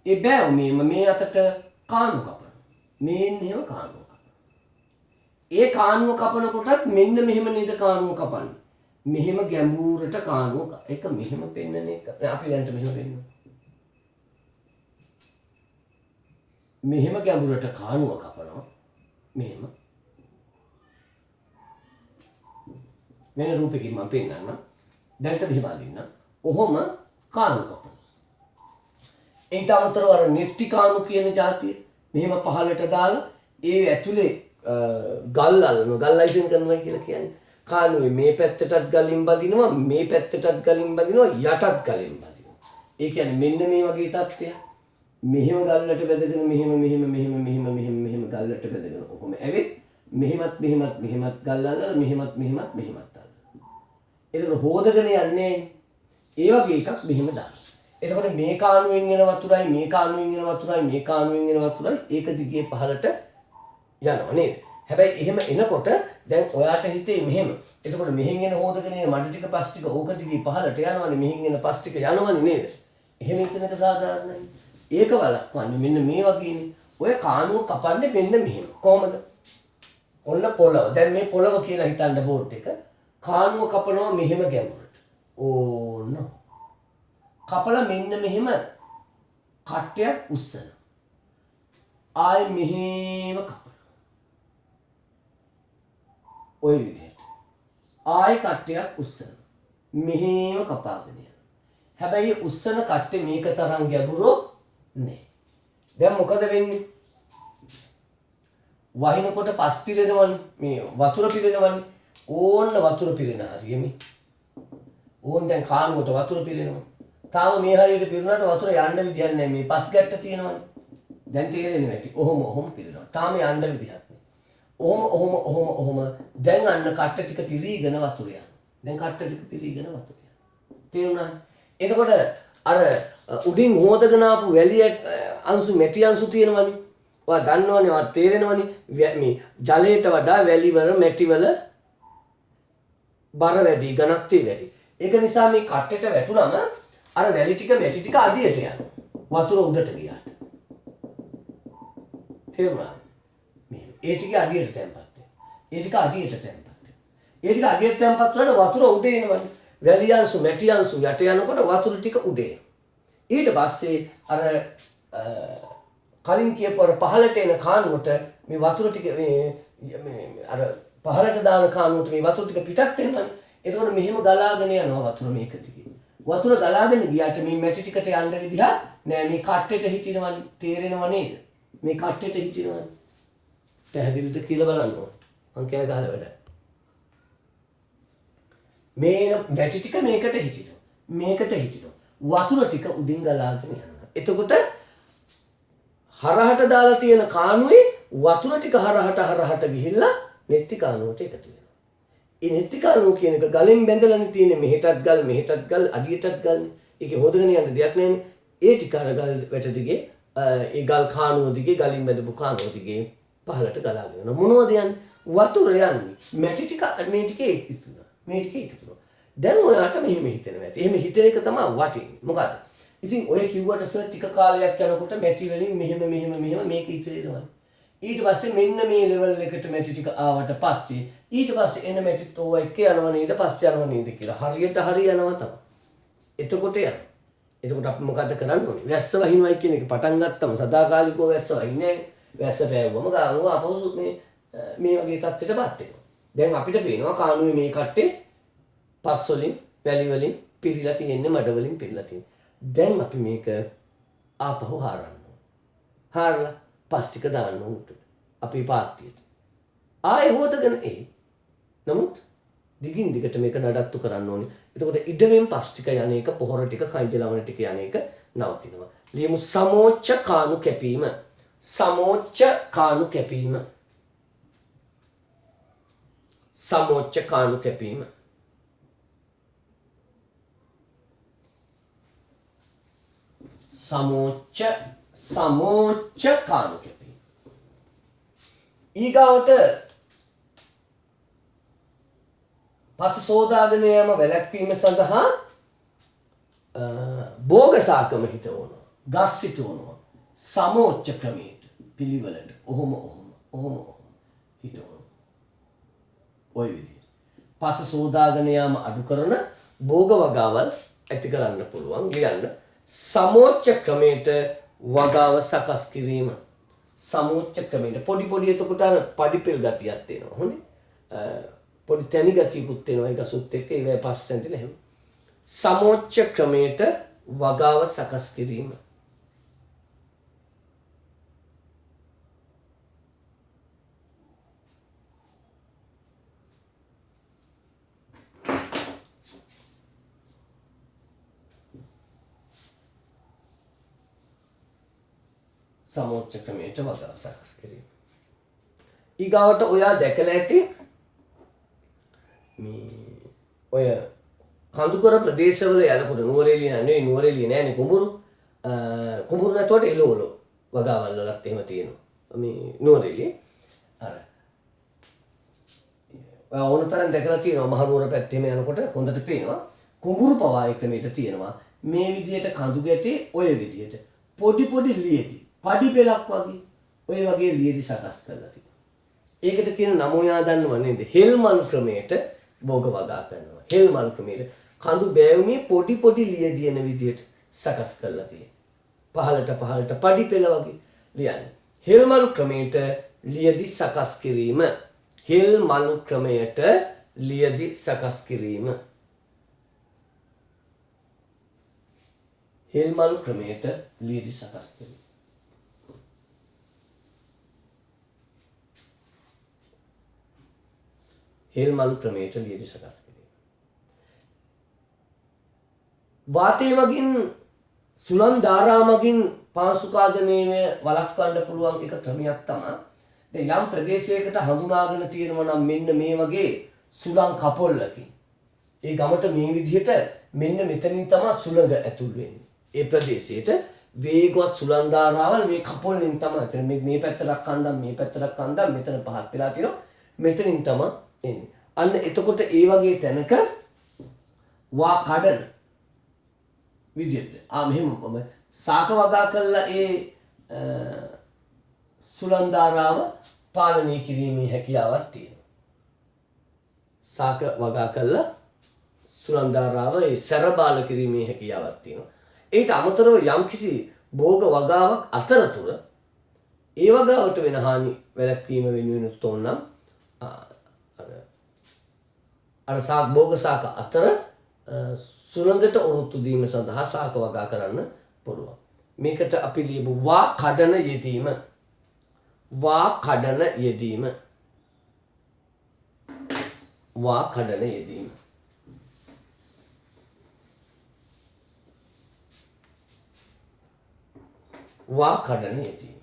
ඒ බෑවුමේම මේ අතට කාණු කපන. මේන් එහෙම කාණුව කපන. ඒ කාණුව කපනකොටත් මෙන්න මෙහෙම නේද කාණුව කපන්නේ. මෙහෙම ගැඹුරට කාණුව එක මෙහෙම පෙන්නන එක. අපි දැන් මෙහෙම පෙන්නනවා. මෙහෙම ගැඹුරට කාණුව කපනවා. මෙහෙම. වෙන රූපකින් මම පෙන්නන්නම්. දැන්ට මෙහෙම අදින්න. ඔහොම කාණු කපනවා. ඊට අමතරව අර නෙත්ති කාණු කියන જાතිය මෙහෙම පහලට දාලා ඒ ඇතුලේ ගල් අල්ලනවා. ගල් අයිසින් කරනවා කියලා කියන්නේ. කානුවේ මේ පැත්තටත් ගලින් බදිනවා, මේ පැත්තටත් ගලින් බදිනවා, යටත් ගලින් බදිනවා. ඒ කියන්නේ මෙන්න මේ වගේ තත්ත්වයක්. මෙහෙම ගල්ලට බැදගෙන මෙහෙම ගල්ලට බැදගෙන ඔහොම ඇවිත් මෙහෙමත් ගල් අල්ලලා මෙහෙමත් අල්ලලා. ඒක හොදගෙන යන්නේ ඒ වගේ එකක් මෙහෙම දාන්න. එතකොට මේ කානුවෙන් එන වතුරයි මේ කානුවෙන් එන වතුරයි මේ කානුවෙන් එන වතුරයි ඒක දිගේ පහළට යනවා නේද? හැබැයි එහෙම එනකොට දැන් ඔයාට හිතේ මෙහෙම. එතකොට මෙහෙන් එන හොදගෙන එන මඩ ටික පස් ටික ඕක දිගේ පහළට යනවනේ මෙහෙන් එන පස් ටික යනවනේ නේද? එහෙම හිතනක සාධාරණයි. ඒක වලක්වන්නේ මෙන්න මේ වගේනේ. ඔය කානුව කපන්නේ මෙන්න මෙහෙම. කොහමද? ඔන්න පොළව. දැන් මේ පොළව කියලා හිතන්න බෝඩ් එක. කානුව කපනවා මෙහෙම ගැඹුරට. ඕන. කපලා මෙන්න මෙහෙම කට්ටයක් උස්සන. ආයෙ මෙහෙම කපනවා. ඔය විදිහට. ආයෙ කට්ටයක් උස්සන. මෙහෙම කපාගෙන යනවා. හැබැයි උස්සන කට්ටේ මේක තරම් ගැඹුරු නෑ. දැන් මොකද වෙන්නේ? වහිනකොට පස් පිරෙනවනේ. මේ වතුර පිරෙනවනේ. ඕන්න වතුර පිරෙන හරියනේ. ඕන් දැන් කානුවට වතුර පිරෙනවා. තාම මේ හරියට පිරුණාට වතුර යන්න විදියක් නැහැ. මේ පස් ගැට්ට තියෙනවනේ. දැන් තේරෙන්නේ නැති. ඔහොම පිරෙනවා. තාම යන්න විදියක් නැහැ. ඔහොම දැන් අන්න කට්ට ටික පිරීගෙන වතුර යනවා. දැන් කට්ට ටික පිරීගෙන වතුර යනවා. තේරුණාද? එතකොට අර උඩින් හොදගෙන ආපු වැලිය අංශු මැටි අංශු තියෙනවනේ. ඔයා දන්නවනේ, ඔයා තේරෙනවනේ. මේ ජලයට වඩා වැලිවල මැටිවල බර වැඩි, ඝනත්වය වැඩි. ඒක නිසා මේ කට්ටට වැටුනම අර වැලි ටික මැටි ටික අඩියට යනවා. වතුර උඩට ගියාට. තේරුණාද? මේ ඒ ටික අඩියට තැම්පත් වෙනවා. ඒ ටික අඩියට තැම්පත් වෙනවා. ඒ ටික අඩියට තැම්පත් වුණාට වතුර උඩ එනවනේ. වැලි අංශු මැටි අංශු යට යනකොට වතුර ටික උඩ එනවා. ඊට පස්සේ අර කලින් කියපු අර පහළට එන කානුවට මේ වතුර ටික මේ අර පහළට දාන කානුවට මේ වතුර ටික පිටත් වෙනවා. එතකොට මෙහෙම ගලාගෙන යනවා වතුර මේක දිගේ. වතුර ගලාගෙන ගියාට මේ මැටි ටිකට යන්න විදිහක් නෑ. මේ කට්ටෙට හිටිනවනේ. තේරෙනව නේද? මේ කට්ටෙට හිටිනවනේ. පැහැදිලිද කියලා බලන්න ඕන. මං කෑ ගහලා වැඩ. මේ මැටි ටික මේකට හිටිනවා. මේකට හිටිනවා. වතුර ටික උඩින් ගලාගෙන යනවා. එතකොට හරහට දාලා තියෙන කානුවේ වතුර ටික හරහට ගිහිල්ලා නෙත්ති කානුවට එකතු වෙනවා. ඒ නෙත්ති කානුව කියන එක ගලෙන් බැඳලානේ තියෙන්නේ. මෙහෙටත් ගල් අඩියටත් ගල්. ඒකේ හොදගෙන යන්න දෙයක් නැහැනේ. ඒ ටික අර ගල් වැට දිගේ ඒ ගල් කානුව දිගේ ගලින් බැඳපු කානුව දිගේ පහළට ගලාගෙන යනවා. මොනවද යන්නේ? වතුර යන්නේ. මැටි ටික මේ ටිකේ එකතු වෙනවා. මේ ටිකේ එකතු වෙනවා. දැන් ඔයාට මෙහෙම හිතෙනවා ඇති. එහෙම හිතෙන එක තමයි වටින්නේ. මොකද? ඉතින් ඔය කිව්වට සර් ටික කාලයක් යනකොට මැටි වලින් මෙහෙම මේක ඉතිරෙනවා. ඊට පස්සේ මෙන්න මේ ලෙවල් එකට මැටි ටික ආවට පස්සේ ඊට පස්සේ එන මැටිත් ඕවා එක්ක යනවා නේද? පස්සේ යනවා නේද කියලා හරියට හරි යනවා තමයි. එතකොට යනවා. එතකොට අපි මොකද කරන්න ඕනේ? වැස්ස වහිනවයි කියන එක පටන් ගත්තම සදාකාලිකව වැස්ස වහින්නේ නැහැ. වැස්ස පෑවුවම ගානවා අපහසු මේ වගේ තත්ත්වයකටපත් වෙනවා. දැන් අපිට පේනවා කානුවේ මේ කට්ටේ පස් වලින් වැලි වලින් පිරීලා තියෙන්නේ, මඩ වලින් පිරීලා තියෙන්නේ. දැන් අපි මේක ආපහු හරන්න ඕන. හරලා පස් ටික දාන්න ඕන උඩට. අපේ පාත්තියට. ආයෙ හොදගෙන නමුත් දිගින් දිගට මේක නඩත්තු කරන්න ඕනේ. එතකොට ඉඩමෙන් පස් ටික යන එක, පොහොර ටික, කයිජ ලවණ ටික යන එක නවතිනවා. ලියමු සමෝච්ච කානු කැපීම. සමෝච්ච කානු කැපීම. සමෝච්ච කානු කැපීම. සමෝච්ච කානු කැපීම. ඊගාවට පස සෝදාගෙන යෑම වැළැක්වීම සඳහා භෝගසාකම හිටවනවා. ගස් සිටවනවා. සමෝච්ච ක්‍රමයට පිළිවෙලට ඔහොම හිටවනවා. ඔය විදිහට. පස සෝදාගෙන යාම අඩු කරන භෝග වගාවල් ඇති කරන්න පුළුවන්. ලියන්න. සමෝච්ච ක්‍රමයට වගාව සකස් කිරීම. සමෝච්ච ක්‍රමයට පොඩි එතකොට අර පඩිපෙල් ගතියක් තියෙනවා. හොඳේ. පොඩි තැනි ගතියකුත් තියෙනවා. ඒ ගසුත් එක්ක ඒවයි පස්සෙන් තියෙන හැම. සමෝච්ච ක්‍රමයට වගාව සකස් කිරීම. සමෝච්ච ක්‍රමයට වගාව සකස් කිරීම. ඊගාවට ඔයා දැකලා ඇති මේ ඔය කඳුකර ප්‍රදේශවල යනකොට නුවරඑළිය නෙවෙයි නුවරඑළිය නෑනේ කුඹුරු. කුඹුරු නැතුවට එළවලු වගාවල් වලත් එහෙම තියෙනවා. මේ නුවරඑළිය අර ඔය ඕනතරම් දැකලා තියෙනවා මහනුවර පැත්තේම යනකොට හොඳට පේනවා කුඹුරු පවා ක්‍රමයට තියෙනවා. මේ විදියට කඳු ගැටේ ඔය විදියට පොඩි පොඩි ලියදි පඩි පෙලක් වගේ ඔය වගේ ලියදි සකස් කරලා තියෙනවා. ඒකට කියන නම ඔයා දන්නව නේද? හෙල්මල් ක්‍රමයට භෝග වගා කරනවා. හෙල්මල් ක්‍රමයට කඳු බෑවුමේ පොඩි පොඩි ලියදි එන විදියට සකස් කරලා තියෙනවා. පහළට පඩි පෙළ වගේ ලියන්නේ. හෙල්මල් ක්‍රමයට ලියදි සකස් කිරීම. හෙල්මල් ක්‍රමයට ලියදි සකස් කිරීම. හෙල්මල් ක්‍රමයට ලියදි සකස් කිරීම. හෙල්මල් ක්‍රමයට ලියදි සකස් කිරීම. වාතය මගින් සුළං ධාරා මගින් පාංශුකාගනීමේ වළක්වන්න පුළුවන් එක ක්‍රමයක් තමයි. දැන් යම් ප්‍රදේශයකට හඳුනාගෙන තියෙනවා නම් මෙන්න මේ වගේ සුළං කපොල්ලකින්. ඒ ගමට මේ විදිහට මෙන්න මෙතනින් තමයි සුළඟ ඇතුල් වෙන්නේ. ඒ ප්‍රදේශයට වේගවත් සුළං ධාරාවල් මේ කපොල්ලෙන් තමයි. මේ පැත්තට කන්දම් මේ පැත්තට කන්දම් මෙතන පහත් වෙලා තියෙනවා. මෙතනින් තමයි එන්නේ. අන්න එතකොට ඒ වගේ තැනක වා කඩන විදිහට මෙහෙම සාක වගා කළා ඒ සුළං ධාරාව පාලනය කිරීමේ හැකියාවක් තියෙනවා. සාක වගා කළා සුළං ධාරාව ඒ සැරබාල කිරීමේ හැකියාවක් තියෙනවා. ඒට අමතරව යම්කිසි භෝග වගාවක් අතරතුර ඒ වගාවට වෙන හානි වැළැක්වීම වෙනුවෙන් තෝරනම් අර සාක භෝග සාක අතර සුළඟට ඔරොත්තු දීම සඳහා සාක වගා කරන්න පුළුවන්. මේකට අපි ලියමු වා කඩන යෙදීම. වා කඩන යෙදීම. වා කඩන යෙදීම. වා කඩන යෙදීම.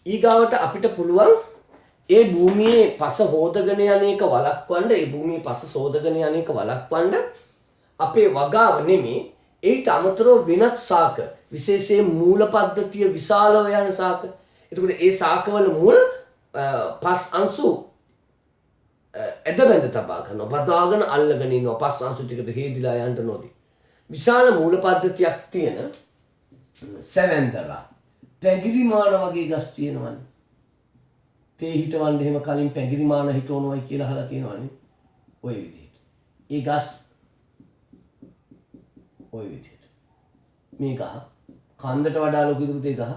ඊගාවට අපිට පුළුවන් ඒ භූමියේ පස හොදගෙන යන එක වළක්වන්න, ඒ භූමියේ පස සෝදගෙන යන එක වළක්වන්න අපේ වගාව නෙමේ ඒට අමතරව වෙනත් සාක, විශේෂයෙන් මූල පද්ධතිය විශාලව යන සාක. එතකොට ඒ සාකවල මුල් පස් අංශු ඇද බැඳ තබා ගන්නවා, බදාගෙන අල්ලගෙන ඉන්නවා. පස් අංශු ටිකට හේදිලා යන්න නොදී. විශාල මූල පද්ධතියක් තියෙන සැවැන්දලා, පැංගිරිමාන වගේ ගස් තියෙනවනේ. තේ හිටවන්න එහෙම කලින් පැංගිරිමාන හිටවනවයි කියලා අහලා තියෙනවනේ. ওই විදිහට. ඒ ගස් ওই විදිහට. මේ ගහ කන්දට වඩා ලොකු දුරේ ගහ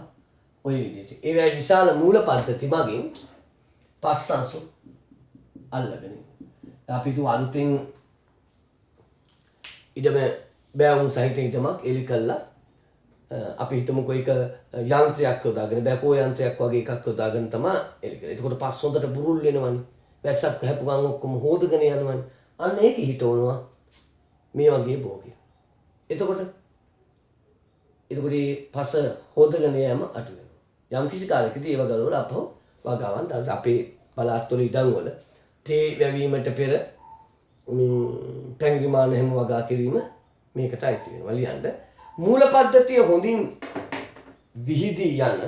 ওই විදිහට. ඒ වගේ විශාල මූල පද්ධති මගින් පස් අංශු අල්ලගෙන. අපි තු අලුතෙන් ඉඩම බෑවුම් සහිත ඉඩමක් එලි කළා. අපි හිතමුකෝ ඒක යන්ත්‍රයක් යොදාගෙන, බැකෝ යන්ත්‍රයක් වගේ එකක් යොදාගෙන තමයි එලි කරේ. එතකොට පස් හොඳට බුරුල් වෙනවනේ. වැස්සක් හැපු ගමන් ඔක්කොම හොදගෙන යනවනේ. අන්න ඒක හිටවනවා මේ වගේ භෝගය. එතකොට මේ පස හොදගෙන යෑම අඩු වෙනවා. යම් කිසි කාලයකදී ඒව ගලවලා අපහු වගාවන් දාලා අපේ පළාත්වල ඉඩම් වල තේ වැවීමට පෙර පැංගිරිමාන හැම වගා කිරීම මේකට අයිති වෙනවා. ලියන්න මූල පද්ධතිය හොඳින් විහිදී යන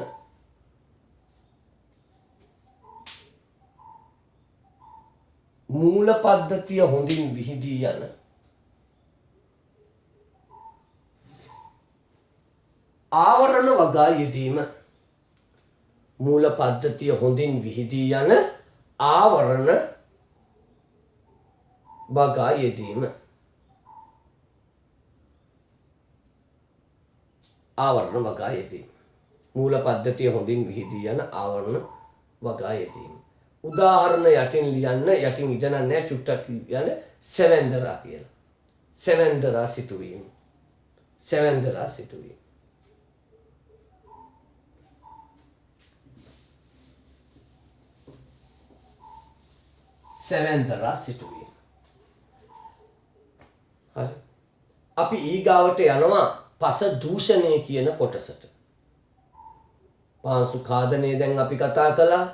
මූල පද්ධතිය හොඳින් විහිදී යන ආවරණ වගා යෙදීම. මූල පද්ධතිය හොඳින් විහිදී යන ආවරණ වගා යෙදීම. ආවරණ වගා යෙදීම. මූල පද්ධතිය හොඳින් විහිදී යන ආවරණ වගා යෙදීම. උදාහරණ යටින් ලියන්න. යටින් ඉඳන් නැහැ චුට්ටක් ලියන්න. සෙවැන්දරා කියලා. සෙවැන්දරා සිටුවීම. සෙවැන්දරා සිටුවීම. සෙවැන්දරා සිටුවීම. හරි. අපි ඊගාවට යනවා පස දූෂණය කියන කොටසට. පාංශු කාදනය දැන් අපි කතා කළා.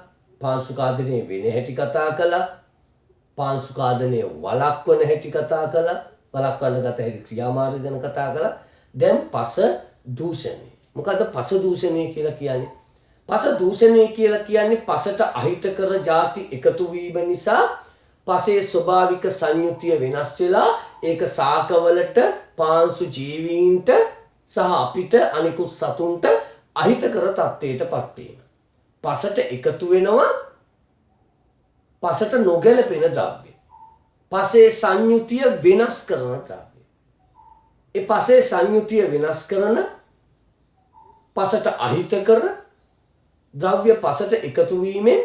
පාංශු කාදනය වෙන හැටි කතා කළා. පාංශු කාදනය වළක්වන හැටි කතා කළා. වළක්වන්න ගත හැකි ක්‍රියාමාර්ග ගැන කතා කළා. දැන් පස දූෂණය. මොකද්ද පස දූෂණය කියලා කියන්නේ? පස දූෂණය කියලා කියන්නේ පසට අහිතකර ಜಾති එකතු වීම නිසා පසේ ස්වභාවික සංයුතිය වෙනස් වෙලා ඒක ශාකවලට පාංශු ජීවීන්ට සහ අපිට අනිකුත් සතුන්ට අහිතකර තත්ත්වයටපත් වීම. පසට එකතු වෙනවා පසට නොගැලපෙන ද්‍රව්‍ය. පසේ සංයුතිය වෙනස් කරන ද්‍රව්‍ය. ඒ පසේ සංයුතිය වෙනස් කරන පසට අහිතකර ද්‍රව්‍ය පසට එකතු වීමෙන්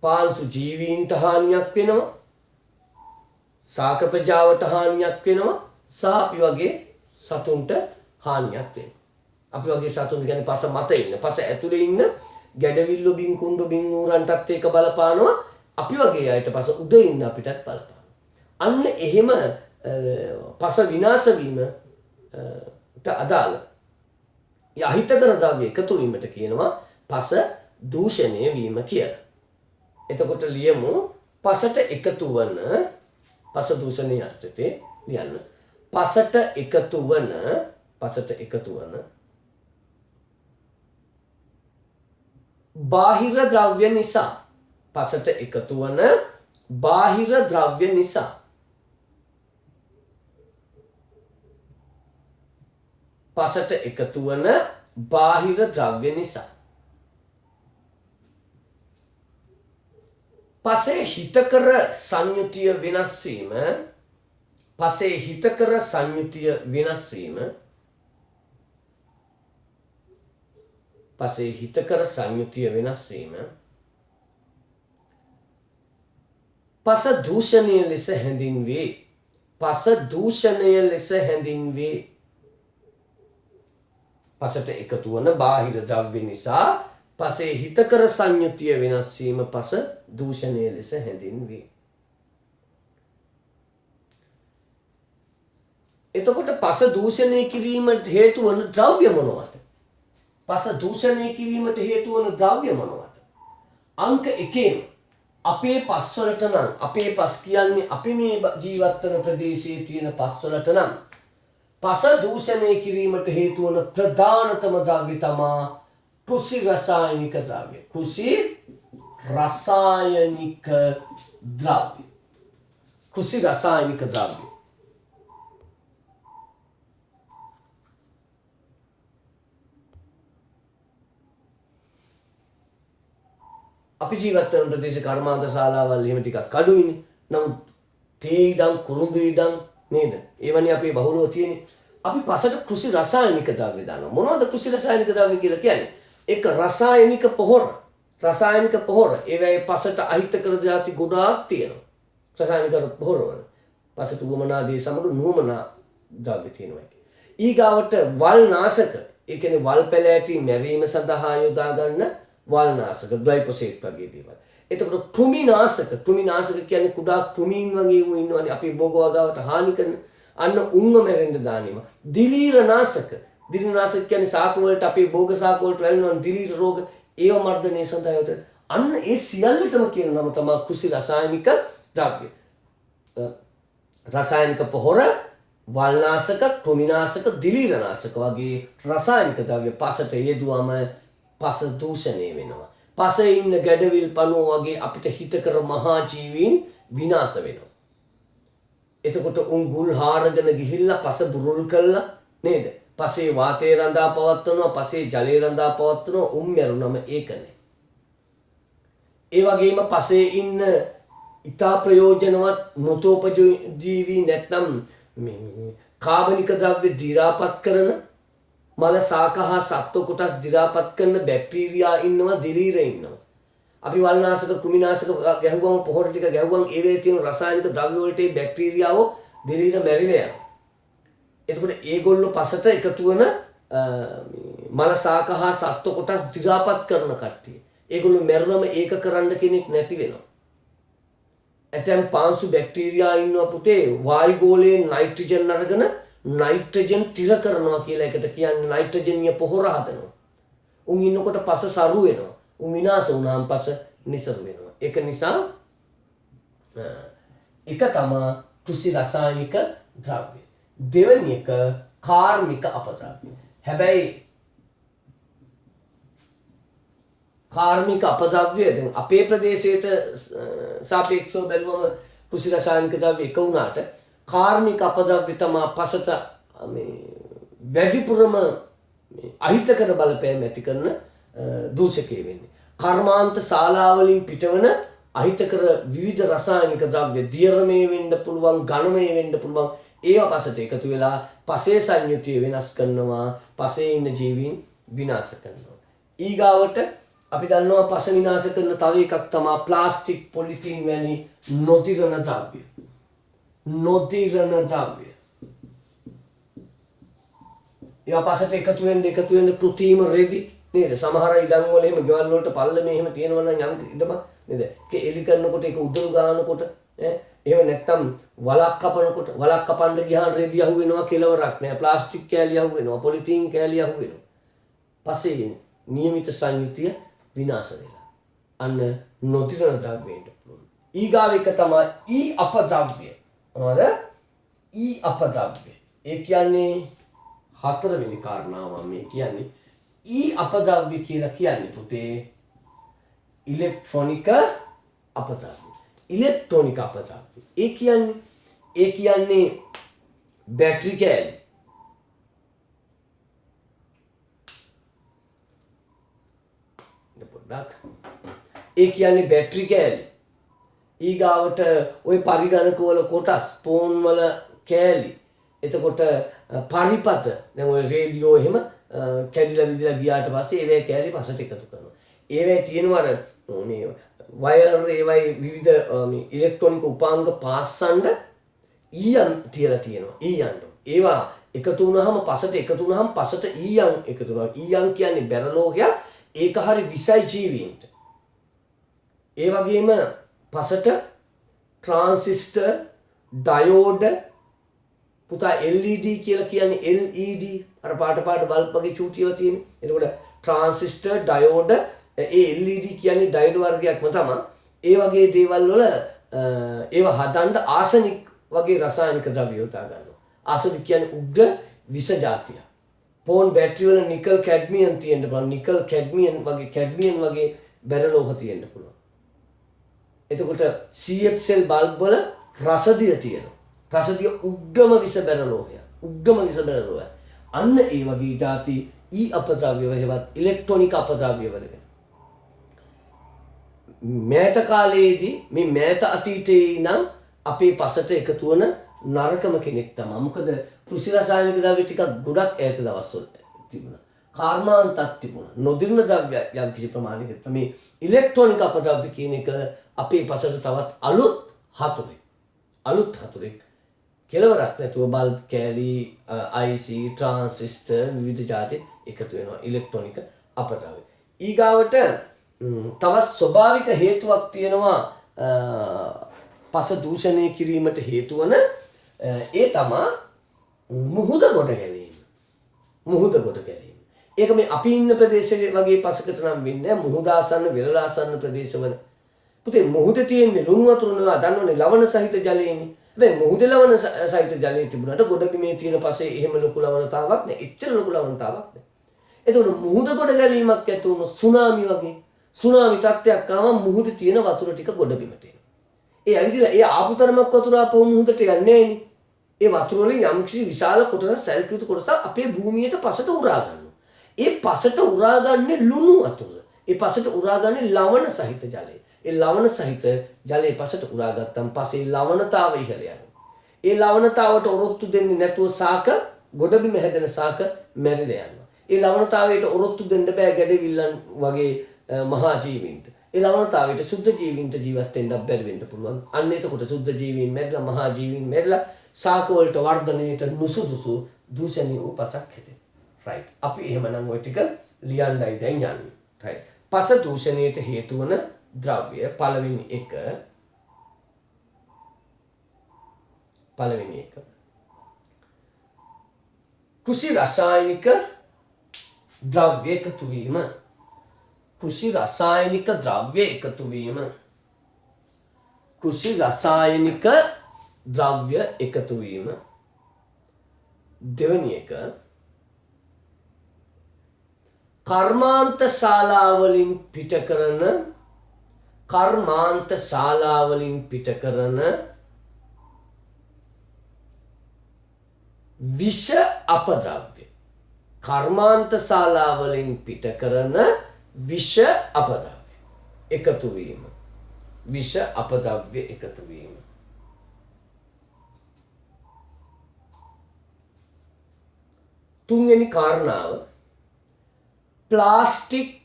පාංශු ජීවීන්ට හානියක් වෙනවා. ශාක ප්‍රජාවට හානියක් වෙනවා. සහ අපි වගේ සතුන්ට හානියක් වෙනවා. අපි වගේ සතුන් කියන්නේ පස මත ඉන්න. පස ඇතුලේ ඉන්න ගැඩවිල්ල බින්කුණ්ඩ බින්ඌරන්ටත් ඒක බලපානවා. අපි වගේ අයට පස උඩ ඉන්න අපිටත් බලපානවා. අන්න එහෙම පස විනාශ වීමට අදාළ අහිතකර ද්‍රව්‍ය එකතු වීමට කියනවා පස දූෂණය වීම කියලා. එතකොට ලියමු පසට එකතු වන පස දූෂණය අර්ථයේ ලියන්න. පසට එකතු වන බාහිර ද්‍රව්‍ය නිසා. පසට එකතු වන බාහිර ද්‍රව්‍ය නිසා. පසට එකතු වන බාහිර ද්‍රව්‍ය නිසා. පසේ හිතකර සංයුතිය වෙනස් වීම. පසේ හිතකර සංයුතිය වෙනස් වීම. පසේ හිතකර සංයුතිය වෙනස් වීම. පස දූෂණය ලෙස හැඳින්වේ. පස දූෂණය ලෙස හැඳින්වේ. පසට එකතු වන බාහිර ද්‍රව්‍ය නිසා පසේ හිතකර සංයුතිය වෙනස් වීම පස දූෂණය ලෙස හැඳින්වේ. එතකොට පස දූෂණය කිරීමට හේතු වන ද්‍රව්‍ය මොනවද? පස දූෂණය කිරීමට හේතු වන ද්‍රව්‍ය මොනවද? අංක 1 අපේ පස්වලට නම් අපේ පස් කියන්නේ අපි මේ ජීවත් වෙන ප්‍රදේශයේ තියෙන පස්වලට නම් පස දූෂණය කිරීමට හේතු වන ප්‍රධානතම ද්‍රව්‍ය තමයි කෘෂි රසායනික ද්‍රව්‍ය. කෘෂි රසායනික ද්‍රව්‍ය. කෘෂි රසායනික ද්‍රව්‍ය. අපි ජීවත් වෙන ප්‍රදේශ කර්මාන්ත ශාලාවල් එහෙම ටිකක් අඩුයිනේ. නමුත් තේ ඉඩම් කුරුඳු ඉඩම් නේද? ඒවනේ අපේ බහුලව තියෙන්නේ. අපි පසට කෘෂි රසායනික ද්‍රව්‍ය දානවා. මොනවද කෘෂි රසායනික ද්‍රව්‍ය කියලා කියන්නේ? එක රසායනික පොහොර. රසායනික පොහොර. ඒවැයි පසට අහිතකර જાති ගොඩාක් තියෙනවා. රසායනික පොහොර වල. පසට උවමනාදී සමග නුවමනා ද්‍රව්‍ය තියෙනවා. ඊගාවට වල් නාශක. ඒ කියන්නේ වල් පැලෑටි මැරීම සඳහා යොදා ගන්න වල් නාශක ග්ලයිෆොසේට් වගේ දේවල්. එතකොට කෘමි නාශක. කෘමි නාශක කියන්නේ කුඩා කෘමීන් වගේ වු ඉන්නවනේ අපේ බෝග වගාවට හානි කරන අන්න උන්ව මැරෙන්න දානෙම. දිලීර නාශක. දිලීර නාශක කියන්නේ සාක වලට අපේ බෝග සාක වලට වැළෙන දිලීර රෝග ඒව මර්ධනය සඳහා යොදන. අන්න ඒ සියල්ලටම කියන නම තමයි කෘෂි රසායනික ද්‍රව්‍ය. රසායනික පොහොර, වල් නාශක, කෘමි නාශක, දිලීර නාශක වගේ රසායනික ද්‍රව්‍ය පසට යෙදුවම පස දූෂණය වෙනවා. පසේ ඉන්න ගැඩවිල් පණුව වගේ අපිට හිතකර මහා ජීවීන් විනාශ වෙනවා. එතකොට උන් ගුල් හාරගෙන ගිහිල්ලා පස බුරුල් කළා නේද? පසේ වාතය රඳා පවත්වනවා, පසේ ජලය රඳා පවත්වනවා. උන් මැරුණම ඒක නෑ. ඒ වගේම පසේ ඉන්න ඉතා ප්‍රයෝජනවත් මෘතෝපජීවී නැත්නම් කාබනික ද්‍රව්‍ය දි รา පත් කරන මල ශාක හා සත්ව කොටස් දි รา පත් කරන බැක්ටීරියා ඉන්නවා, දිලීර ඉන්නවා. අපි වල්නාශක කෘමිනාශක ගැහුවම පොහොර ටික ගැහුවම ඒවේ තියෙන රසායනික ද්‍රව්‍ය වලට ඒ බැක්ටීරියාව දිලීර මැරිලා යනවා. එතකොට ඒගොල්ලෝ පසට එකතු වෙන මල ශාක හා සත්ව කොටස් දි รา පත් කරන කට්ටිය. ඒගොල්ලෝ මැරුණම ඒක කරන්න කෙනෙක් නැති වෙනවා. ඇතැම් පාංශු බැක්ටීරියා ඉන්නවා පුතේ වායු ගෝලයේ නයිට්‍රජන් අරගෙන නයිට්‍රජන් තිර කරනවා කියලා එකට කියන්නේ නයිට්‍රජන්ීය පොහොර හදනවා. උන් ඉන්නකොට පස සරු වෙනවා. උන් විනාශ වුණාම පස නිසරු වෙනවා. ඒක නිසා එක තමයි කෘෂි රසායනික ද්‍රව්‍ය. දෙවෙනි එක කාර්මික අපද්‍රව්‍ය. හැබැයි කාර්මික අපද්‍රව්‍ය දැන් අපේ ප්‍රදේශයට සාපේක්ෂව බැලුවම කෘෂි රසායනික ද්‍රව්‍ය එක වුණාට කාර්මික අපද්‍රව්‍ය තමයි පසට මේ වැඩිපුරම අහිතකර බලපෑම් ඇති කරන දූෂකයේ වෙන්නේ. කර්මාන්ත ශාලාවලින් පිටවන අහිතකර විවිධ රසායනික ද්‍රව්‍ය දියරමය වෙන්න පුළුවන්, ඝනමය වෙන්න පුළුවන්. ඒවා පසට එකතු වෙලා පසේ සංයුතිය වෙනස් කරනවා, පසේ ඉන්න ජීවීන් විනාශ කරනවා. ඊගාවට අපි දන්නවා පස විනාශ කරන තව එකක් තමයි ප්ලාස්ටික්, පොලිතීන් වැනි නොදිරන ද්‍රව්‍ය. නොදිරන ද්‍රව්‍ය. ඒවා පසට එකතු වෙන්න කෘත්‍රිම රෙදි නේද? සමහර ඉඩම් වල එහෙම ගෙවල් වලට පල්ලමේ එහෙම තියෙනවා නම් යම් ඉඩමක් නේද? ඒක එලි කරනකොට ඒක උදුරු ගන්නකොට එහෙම නැත්තම් වලක් කපනකොට වලක් කපන්න ගියාම රෙදි අහු වෙනවා කෙලවරක් නෑ. ප්ලාස්ටික් කෑලි අහු වෙනවා, පොලිතීන් කෑලි අහු වෙනවා. පස්සේ නියමිත සංයුතිය විනාශ වෙලා. අන්න නොදිරන ද්‍රව්‍යයට පුළුවන්. ඊගාව එක තමයි ඊ අපද්‍රව්‍ය. මොනවද? ඊ අපද්‍රව්‍ය. ඒ කියන්නේ හතරවෙනි කාරණාව මේ කියන්නේ ඊ අපද්‍රව්‍ය කියලා කියන්නේ පුතේ ඉලෙක්ට්‍රොනික අපද්‍රව්‍ය. ඉලෙක්ට්‍රොනික අපද්‍රව්‍ය. ඒ කියන්නේ බැටරි කෑලි. ඒ කියන්නේ බැටරි කෑලි. ඊගාවට ওই පරිගණකවල කොටස්, ෆෝන් වල කෑලි. එතකොට පරිපත දැන් ඔය රේඩියෝ එහෙම කැඩිලා විදිලා ගියාට පස්සේ ඒවැ කෑලි පසට එකතු කරනවා. ඒවැ තියෙනවා මේ වයර් ඒවයි විවිධ මේ ඉලෙක්ට්‍රොනික උපාංග පාස්සන්න ඊයන් තියලා තියෙනවා. ඊයන්. ඒවා එකතු වුණාම පසට ඊයන් එකතු වෙනවා. ඊයන් කියන්නේ බැරලෝහයක්. ඒක හරි විසයි ජීවීන්ට. ඒ වගේම පසට ට්‍රාන්සිස්ටර්, ඩයෝඩ්, පුතා LED කියලා කියන්නේ LED අර පාට බල්බ් වගේ චූටියව තියෙන. එතකොට ට්‍රාන්සිස්ටර්, ඩයෝඩ්, ඒ LED කියන්නේ ඩයෝඩ් වර්ගයක්ම තමයි. ඒ වගේ දේවල් වල ඒවා හදන්න ආසනික් වගේ රසායනික ද්‍රව්‍ය යොදා ගන්නවා. ආසනික් කියන්නේ උග්‍ර විස ජාතිය. ෆෝන් බැටරි වල නිකල් කැඩ්මියම් තියෙන්න පුළුවන්. නිකල් කැඩ්මියම් වගේ බැරලෝහ තියෙන්න පුළුවන්. එතකොට CF සෙල් බල්බ් වල රසදිය තියෙනවා. රසදිය උග්‍රම විස බැරලෝහය. අන්න ඒ වගේ જાති ඊ අපද්‍රව්‍ය වලවත් ඉලෙක්ට්‍රොනික අපද්‍රව්‍ය වල. මෑත කාලයේදී මේ මෑත අතීතයේ නම් අපේ පසට එකතු වන නරකම කෙනෙක් තමයි. මොකද කෘෂි රසායනික ද්‍රව්‍ය ටිකක් ගොඩක් ඈත දවස්වල තිබුණා. කාර්මාන්තක් තිබුණා. නොදිරන ද්‍රව්‍ය යම් කිසි ප්‍රමාණයකට මේ ඉලෙක්ට්‍රොනික අපද්‍රව්‍ය කියන එක අපේ පසට තවත් අලුත් හතුරෙක් කෙලවරක් නැතුව බල්බ් කෑලි, IC, ට්‍රාන්සිස්ටර් විවිධ જાති එකතු වෙනවා ඉලෙක්ට්‍රොනික අපද්‍රව්‍ය. ඊගාවට තවත් ස්වභාවික හේතුවක් තියෙනවා පස දූෂණය කිරීමට හේතු වන ඒ තමයි මුහුද ගොඩ ගැනීම. ඒක මේ අපි ඉන්න ප්‍රදේශයේ වගේ පසකට නම් වෙන්නේ මුහුදාසන්න, වෙරළාසන්න ප්‍රදේශවල. පුතේ මුහුදේ තියෙන්නේ ලුණු වතුර නෙවෙයි, දන්නවනේ ලවණ සහිත ජලයනේ. හැබැයි මුහුදේ ලවණ සහිත ජලය තිබුණාට ගොඩබිමේ තියෙන පසේ එහෙම ලොකු ලවණතාවක් නැහැ. එච්චර ලොකු ලවණතාවක් නැහැ. එතකොට මුහුද ගොඩ ගැනීමක් ඇති වුණොත් සුනාමි වගේ සුනාමි තත්ත්වයක් ආවම මුහුදේ තියෙන වතුර ටික ගොඩබිමට එනවා. ඒ ඇවිදලා ඒ ආපු තරමක් වතුර ආපහු මුහුදට යන්නේ නැහෙනේ. ඒ වතුර වලින් යම්කිසි විශාල කොටසක්, සැලකියුතු කොටසක් අපේ භූමියට පසට උරා ගන්නවා. ඒ පසට උරාගන්නේ ලුණු වතුර. ඒ පසට උරාගන්නේ ලවණ සහිත ජලය. ඒ ලවණ සහිත ජලයේ පසට උරාගත්තන් පස්සේ ලවණතාවය ඉහළ යනවා. ඒ ලවණතාවට ඔරොත්තු දෙන්නේ නැතුව සාක ගොඩබිම හැදෙන සාක මැරිලා යනවා. ඒ ලවණතාවයට ඔරොත්තු දෙන්න බෑ ගැඩවිල්ලන් වගේ මහා ජීවීන්ට. ඒ ලවණතාවයට සුද්ධ ජීවීන්ට ජීවත් වෙන්න බැරි වෙන්න පුළුවන්. අන්න එතකොට සුද්ධ ජීවීන් මැරිලා, මහා ජීවීන් මැරිලා සාක වලට වර්ධනයට නුසුදුසු දූෂණීය උපසක් හැදෙනවා. රයිට්. අපි එහෙමනම් ওই ටික ලියන්නයි දැන් යන්නේ. රයිට්. පස දූෂණයට හේතු වන ද්‍රව්‍ය පළවෙනි එක කෘෂි රසායනික ද්‍රව්‍ය එකතු වීම. කෘෂි රසායනික ද්‍රව්‍ය එකතු වීම. කෘෂි රසායනික ද්‍රව්‍ය එකතු වීම. දෙවැනි එක කර්මාන්ත ශාලාවලින් පිට කරන විෂ අපද්‍රව්‍ය. කර්මාන්ත ශාලාවලින් පිට කරන විෂ අපද්‍රව්‍ය එකතු වීම. විෂ අපද්‍රව්‍ය එකතු වීම. තුන්වෙනි කාරණාව ප්ලාස්ටික්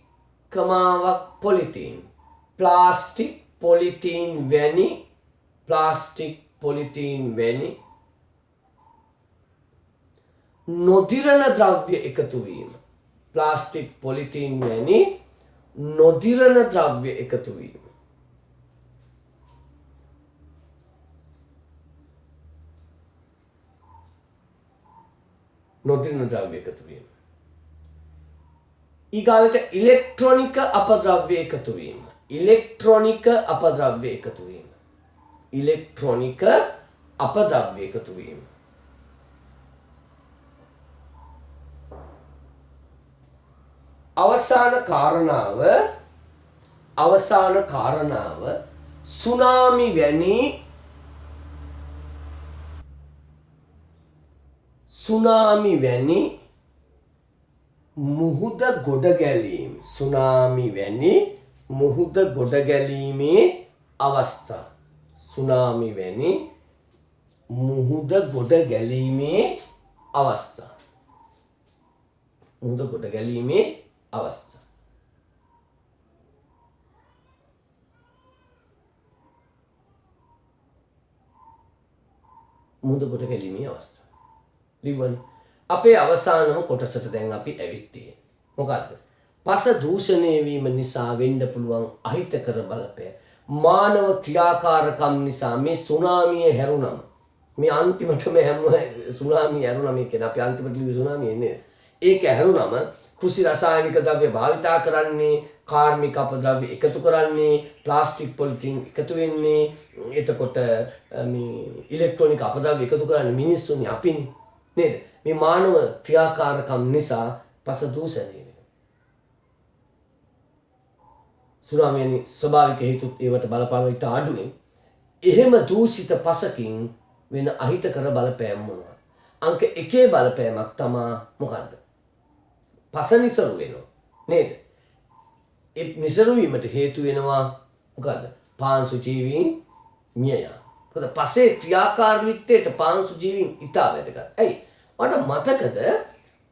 කමාවක් පොලිතීන්. ප්ලාස්ටික් පොලිතීන් වැනි නොදිරණ ද්‍රව්‍ය එකතු වීම. ප්ලාස්ටික් පොලිතීන් වැනි නොදිරණ ද්‍රව්‍ය එකතු වීම. නොදිරණ ද්‍රව්‍ය එකතු වීම. ඊගාවට ඉලෙක්ට්‍රොනික අපද්‍රව්‍ය එකතු වීම. ඉලෙක්ට්‍රොනික අපද්‍රව්‍ය එකතු වීම. ඉලෙක්ට්‍රොනික අපද්‍රව්‍ය එකතු වීම. අවසාන කාරණාව සුනාමි වැනි මුහුද ගොඩ ගැලීම. සුනාමි වැනි මුහුද ගොඩ ගැලීමේ අවස්ථා. සුනාමි වැනි මුහුද ගොඩ ගැලීමේ අවස්ථා. මුහුද ගොඩ ගැලීමේ අවස්ථා. මුහුද ගොඩ ගැලීමේ අවස්ථා. ලිව්වනේ. අපේ අවසානම කොටසට දැන් අපි ඇවිත් තියෙන්නේ. මොකද්ද? පස දූෂණය වීම නිසා වෙන්න පුළුවන් අහිතකර බලපෑම. මානව ක්‍රියාකාරකම් නිසා මේ සුනාමිය හැරුණම මේ අන්තිමටම හැම සුනාමිය හැරුණා මේ කියන්නේ අපි අන්තිමට ලිව්ව සුනාමිය නේ. ඒක හැරුණම කෘෂි රසායනික ද්‍රව්‍ය භාවිතා කරන්නේ, කාර්මික අපද්‍රව්‍ය එකතු කරන්නේ, ප්ලාස්ටික් පොලිතීන් එකතු වෙන්නේ, එතකොට මේ ඉලෙක්ට්‍රොනික අපද්‍රව්‍ය එකතු කරන්නේ මිනිස්සුනේ අපිනේ නේද? මේ මානව ක්‍රියාකාරකම් නිසා පස දූෂණය වෙනවා. සුනාමියනි ස්වභාවික හේතුත් ඒවට බලපාන ඉත අඩුවෙන්. එහෙම දූෂිත පසකින් වෙන අහිතකර බලපෑම් මොනවද? අංක 1 බලපෑමක් තමයි මොකද්ද? පස නිසරු වෙනවා නේද? ඒ නිසරු වීමට හේතු වෙනවා මොකද්ද? පාංශු ජීවීන් මිය යාම. මොකද පසේ ක්‍රියාකාරීත්වයට පාංශු ජීවීන් ඉතා වැදගත්. ඇයි? මට මතකද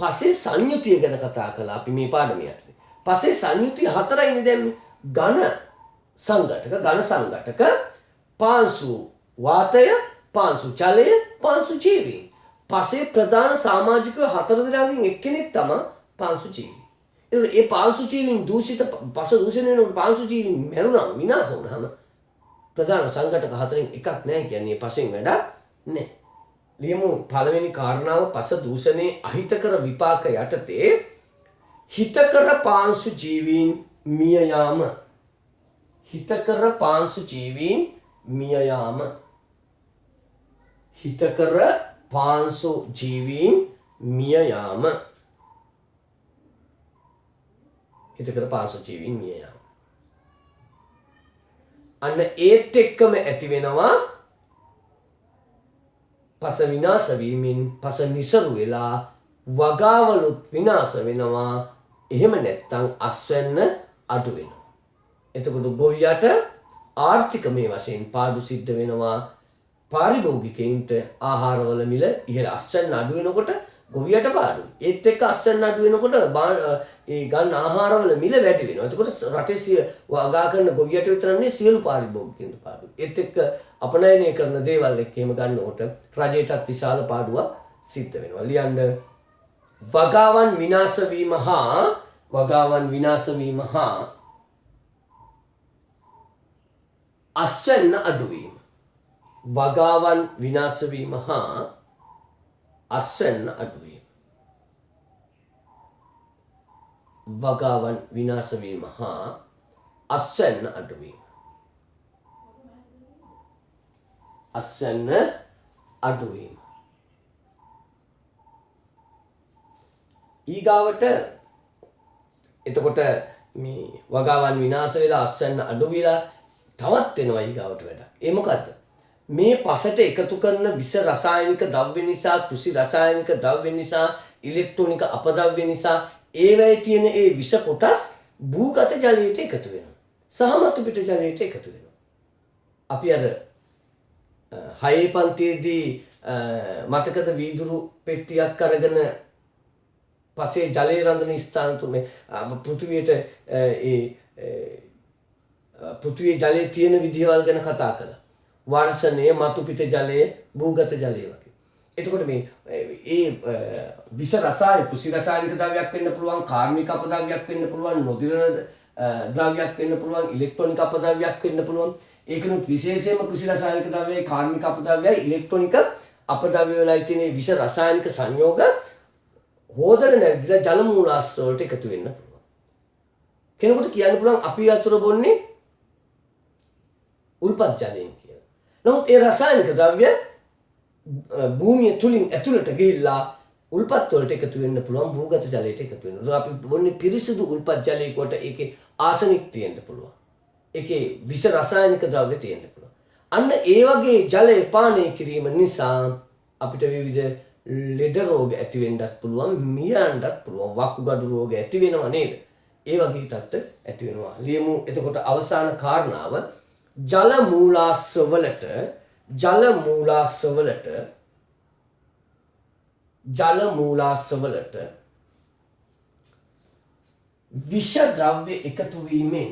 පසේ සංයුතිය ගැන කතා කළා අපි මේ පාඩමේ යටතේ. පසේ සංයුතිය 4යිනේ දැම්මේ. ඝන සංඝටක පාංශු වාතය, පාංශු ජලය, පාංශු ජීවීන්. පසේ ප්‍රධාන සමාජිකව 4 දෙනාගෙන් එක්කෙනෙක් තමයි පාංශු ජීවී. ඒ පාංශු ජීවීන් දූෂිත පස දූෂණය වෙනකොට පාංශු ජීවීන් මැරුණා විනාශ වුණාම ප්‍රධාන සංඝටක 4න් එකක් නැහැ කියන්නේ පසෙන් වැඩක් නැහැ. ලියමු පළවෙනි කාරණාව පස දූෂණයේ අහිතකර විපාක යටතේ හිතකර පාංශු ජීවීන් මිය යාම. හිතකර පාංශු ජීවීන් මිය යාම. හිතකර පාංශු ජීවීන් මිය යාම. හිතකර පාංශු ජීවීන් මිය යාම. අන්න ඒත් එක්කම ඇති වෙනවා පස විනාශ වීමෙන් පස නිසරු වෙලා වගාවලුත් විනාශ වෙනවා. එහෙම නැත්නම් අස්වැන්න අඩු වෙනවා. එතකොට ගොවියට ආර්ථිකමය වශයෙන් පාඩු සිද්ධ වෙනවා. පාරිභෝගිකයින්ට ආහාරවල මිල ඉහළ අස්වැන්න අඩු වෙනකොට ගොවියට පාඩුයි. ඒත් එක්ක අස්වැන්න අඩු වෙනකොට ඒ ගන්න ආහාරවල මිල වැඩි වෙනවා. එතකොට රටේ වගා කරන ගොවියට විතර නෙවෙයි සියලු පාරිභෝගිකයින්ට පාඩුයි. ඒත් එක්ක අපනයනය කරන දේවල් එක්ක එහෙම ගන්නකොට රජයටත් විශාල පාඩුවක් සිද්ධ වෙනවා. ලියන්න වගාවන් විනාශ වීම හා අස්වැන්න අඩුවීම. වගාවන් විනාශ වීම හා අස්වැන්න අඩුවීම. වගාවන් විනාශ වීම හා අස්වැන්න අඩුවීම. අස්වැන්න අඩුවීම. ඊගාවට එතකොට මේ වගාවන් විනාශ වෙලා අස්වැන්න අඩු වෙලා තවත් එනවා ඊගාවට වැඩක්. ඒ මොකද්ද? මේ පසට එකතු කරන විස රසායනික ද්‍රව්‍ය නිසා, කෘෂි රසායනික ද්‍රව්‍ය නිසා, ඉලෙක්ට්‍රොනික අපද්‍රව්‍ය නිසා ඒවැයි තියෙන ඒ විස කොටස් භූගත ජලයට එකතු වෙනවා. සහ මතු පිට ජලයට එකතු වෙනවා. අපි අර 6 පන්තියේදී මතකද වීදුරු පෙට්ටියක් අරගෙන පස්සේ ජලය රඳන ස්ථාන තුනේ පෘථිවියට පෘථිවියේ ජලයේ තියෙන විදිහවල් ගැන කතා කළා. වර්ෂණය, මතු පිට ජලය, භූගත ජලය වගේ. එතකොට මේ විස රසායනික, කෘෂි රසායනික ද්‍රව්‍යයක් වෙන්න පුළුවන්, කාර්මික අපද්‍රව්‍යයක් වෙන්න පුළුවන්, නොදිරන ද්‍රව්‍යයක් වෙන්න පුළුවන්, ඉලෙක්ට්‍රොනික අපද්‍රව්‍යයක් වෙන්න පුළුවන්. ඒකනොත් විශේෂයෙන්ම කෘෂි රසායනික ද්‍රව්‍යයි, කාර්මික අපද්‍රව්‍යයි, ඉලෙක්ට්‍රොනික අපද්‍රව්‍ය වලයි තියෙන විස රසායනික සංයෝග හොදගෙන නැගිලා ජල මූලාශ්‍ර වලට එකතු වෙන්න පුළුවන්. කෙනෙකුට කියන්න පුළුවන් අපි වතුර බොන්නේ උල්පත් ජලයෙන් කියලා. නමුත් ඒ රසායනික ද්‍රව්‍ය භූමිය තුලින් ඇතුළට ගිහිල්ලා උල්පත් වලට එකතු වෙන්න පුළුවන්, භූගත ජලයට එකතු වෙනවා. අපි බොන්නේ පිරිසිදු උල්පත් ජලයකට ඒකේ ආසනික් තියෙන්න පුළුවන්. ඒකේ විස රසායනික ද්‍රව්‍ය තියෙන්න පුළුවන්. අන්න ඒ වගේ ජලය පානය කිරීම නිසා අපිට විවිධ ලෙඩ රෝග ඇති වෙන්නත් පුළුවන්, මියන්නත් පුළුවන්, වකුගඩු රෝග ඇති වෙනව නේද? ඒ වගේ තත්ත්ව ඇති වෙනවා. ලියමු එතකොට අවසාන කාරණාව ජල මූලාශ්‍රවලට විෂ ද්‍රව්‍ය එකතු වීමෙන්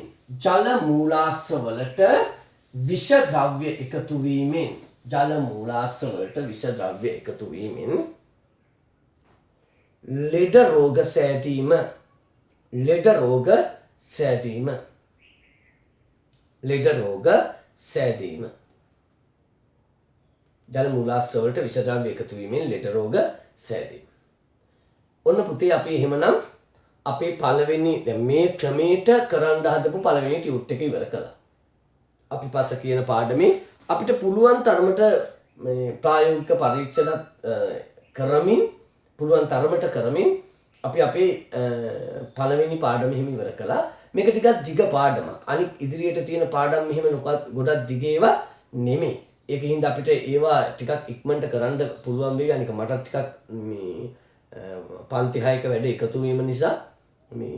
ලෙඩ රෝග සෑදීම ජල මූලාශ්‍ර වලට විෂ ද්‍රව්‍ය එකතු වීමෙන් ලෙඩ රෝග සෑදීම. ඔන්න පුතේ අපි එහෙමනම් අපේ පළවෙනි දැන් මේ ක්‍රමයට කරන්න හදපු පළවෙනි ටියුට් එක ඉවර කළා. අපි පස්ස කියන පාඩමේ අපිට පුළුවන් තරමට මේ ප්‍රායෝගික පරීක්ෂණ කරමින් අපි අපේ පළවෙනි පාඩම එහෙම ඉවර කළා. මේක ටිකක් දිග පාඩමක්. අනිත් ඉදිරියට තියෙන පාඩම් මෙහෙම ගොඩක් දිග ඒවා නෙමෙයි. ඒකින්ද අපිට ඒවා ටිකක් ඉක්මනට කරන්න පුළුවන් වෙයි. අනික මට ටිකක් මේ පන්ති 6ක වැඩ එකතු වීම නිසා මේ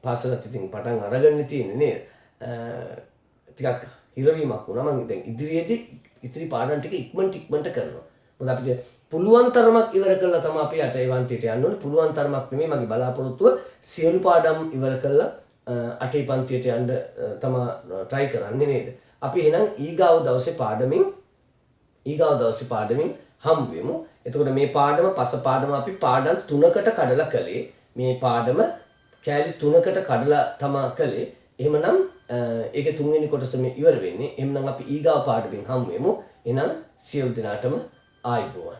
පාසලත් ඉතින් පටන් අරගන්න තියෙන්නේ නේද? ටිකක් හිරවීමක් වුණා. මම දැන් ඉදිරියේදී ඉතිරි පාඩම් ටික ඉක්මනට කරනවා. මොකද අපිට පුළුවන් තරමක් ඉවර කළා තමයි අපි 8 පන්තියට යන්න ඕනේ. පුළුවන් තරමක් නෙමෙයි මගේ බලාපොරොත්තුව සියලු පාඩම් ඉවර කළා 8 පන්තියට යන්න තමයි try කරන්නේ නේද? අපි එහෙනම් ඊගාව දවසේ පාඩමින් හම්බ වෙමු. එතකොට මේ පාඩම පස පාඩම අපි පාඩම් 3කට කඩලා කළේ. මේ පාඩම කෑලි 3කට කඩලා තමා කළේ. එහෙමනම් ඒකේ තුන්වෙනි කොටස මේ ඉවර වෙන්නේ. එහෙනම් අපි ඊගාව පාඩමින් හම්බ වෙමු. එහෙනම් සියලු දෙනාටම ආයුබෝවන්.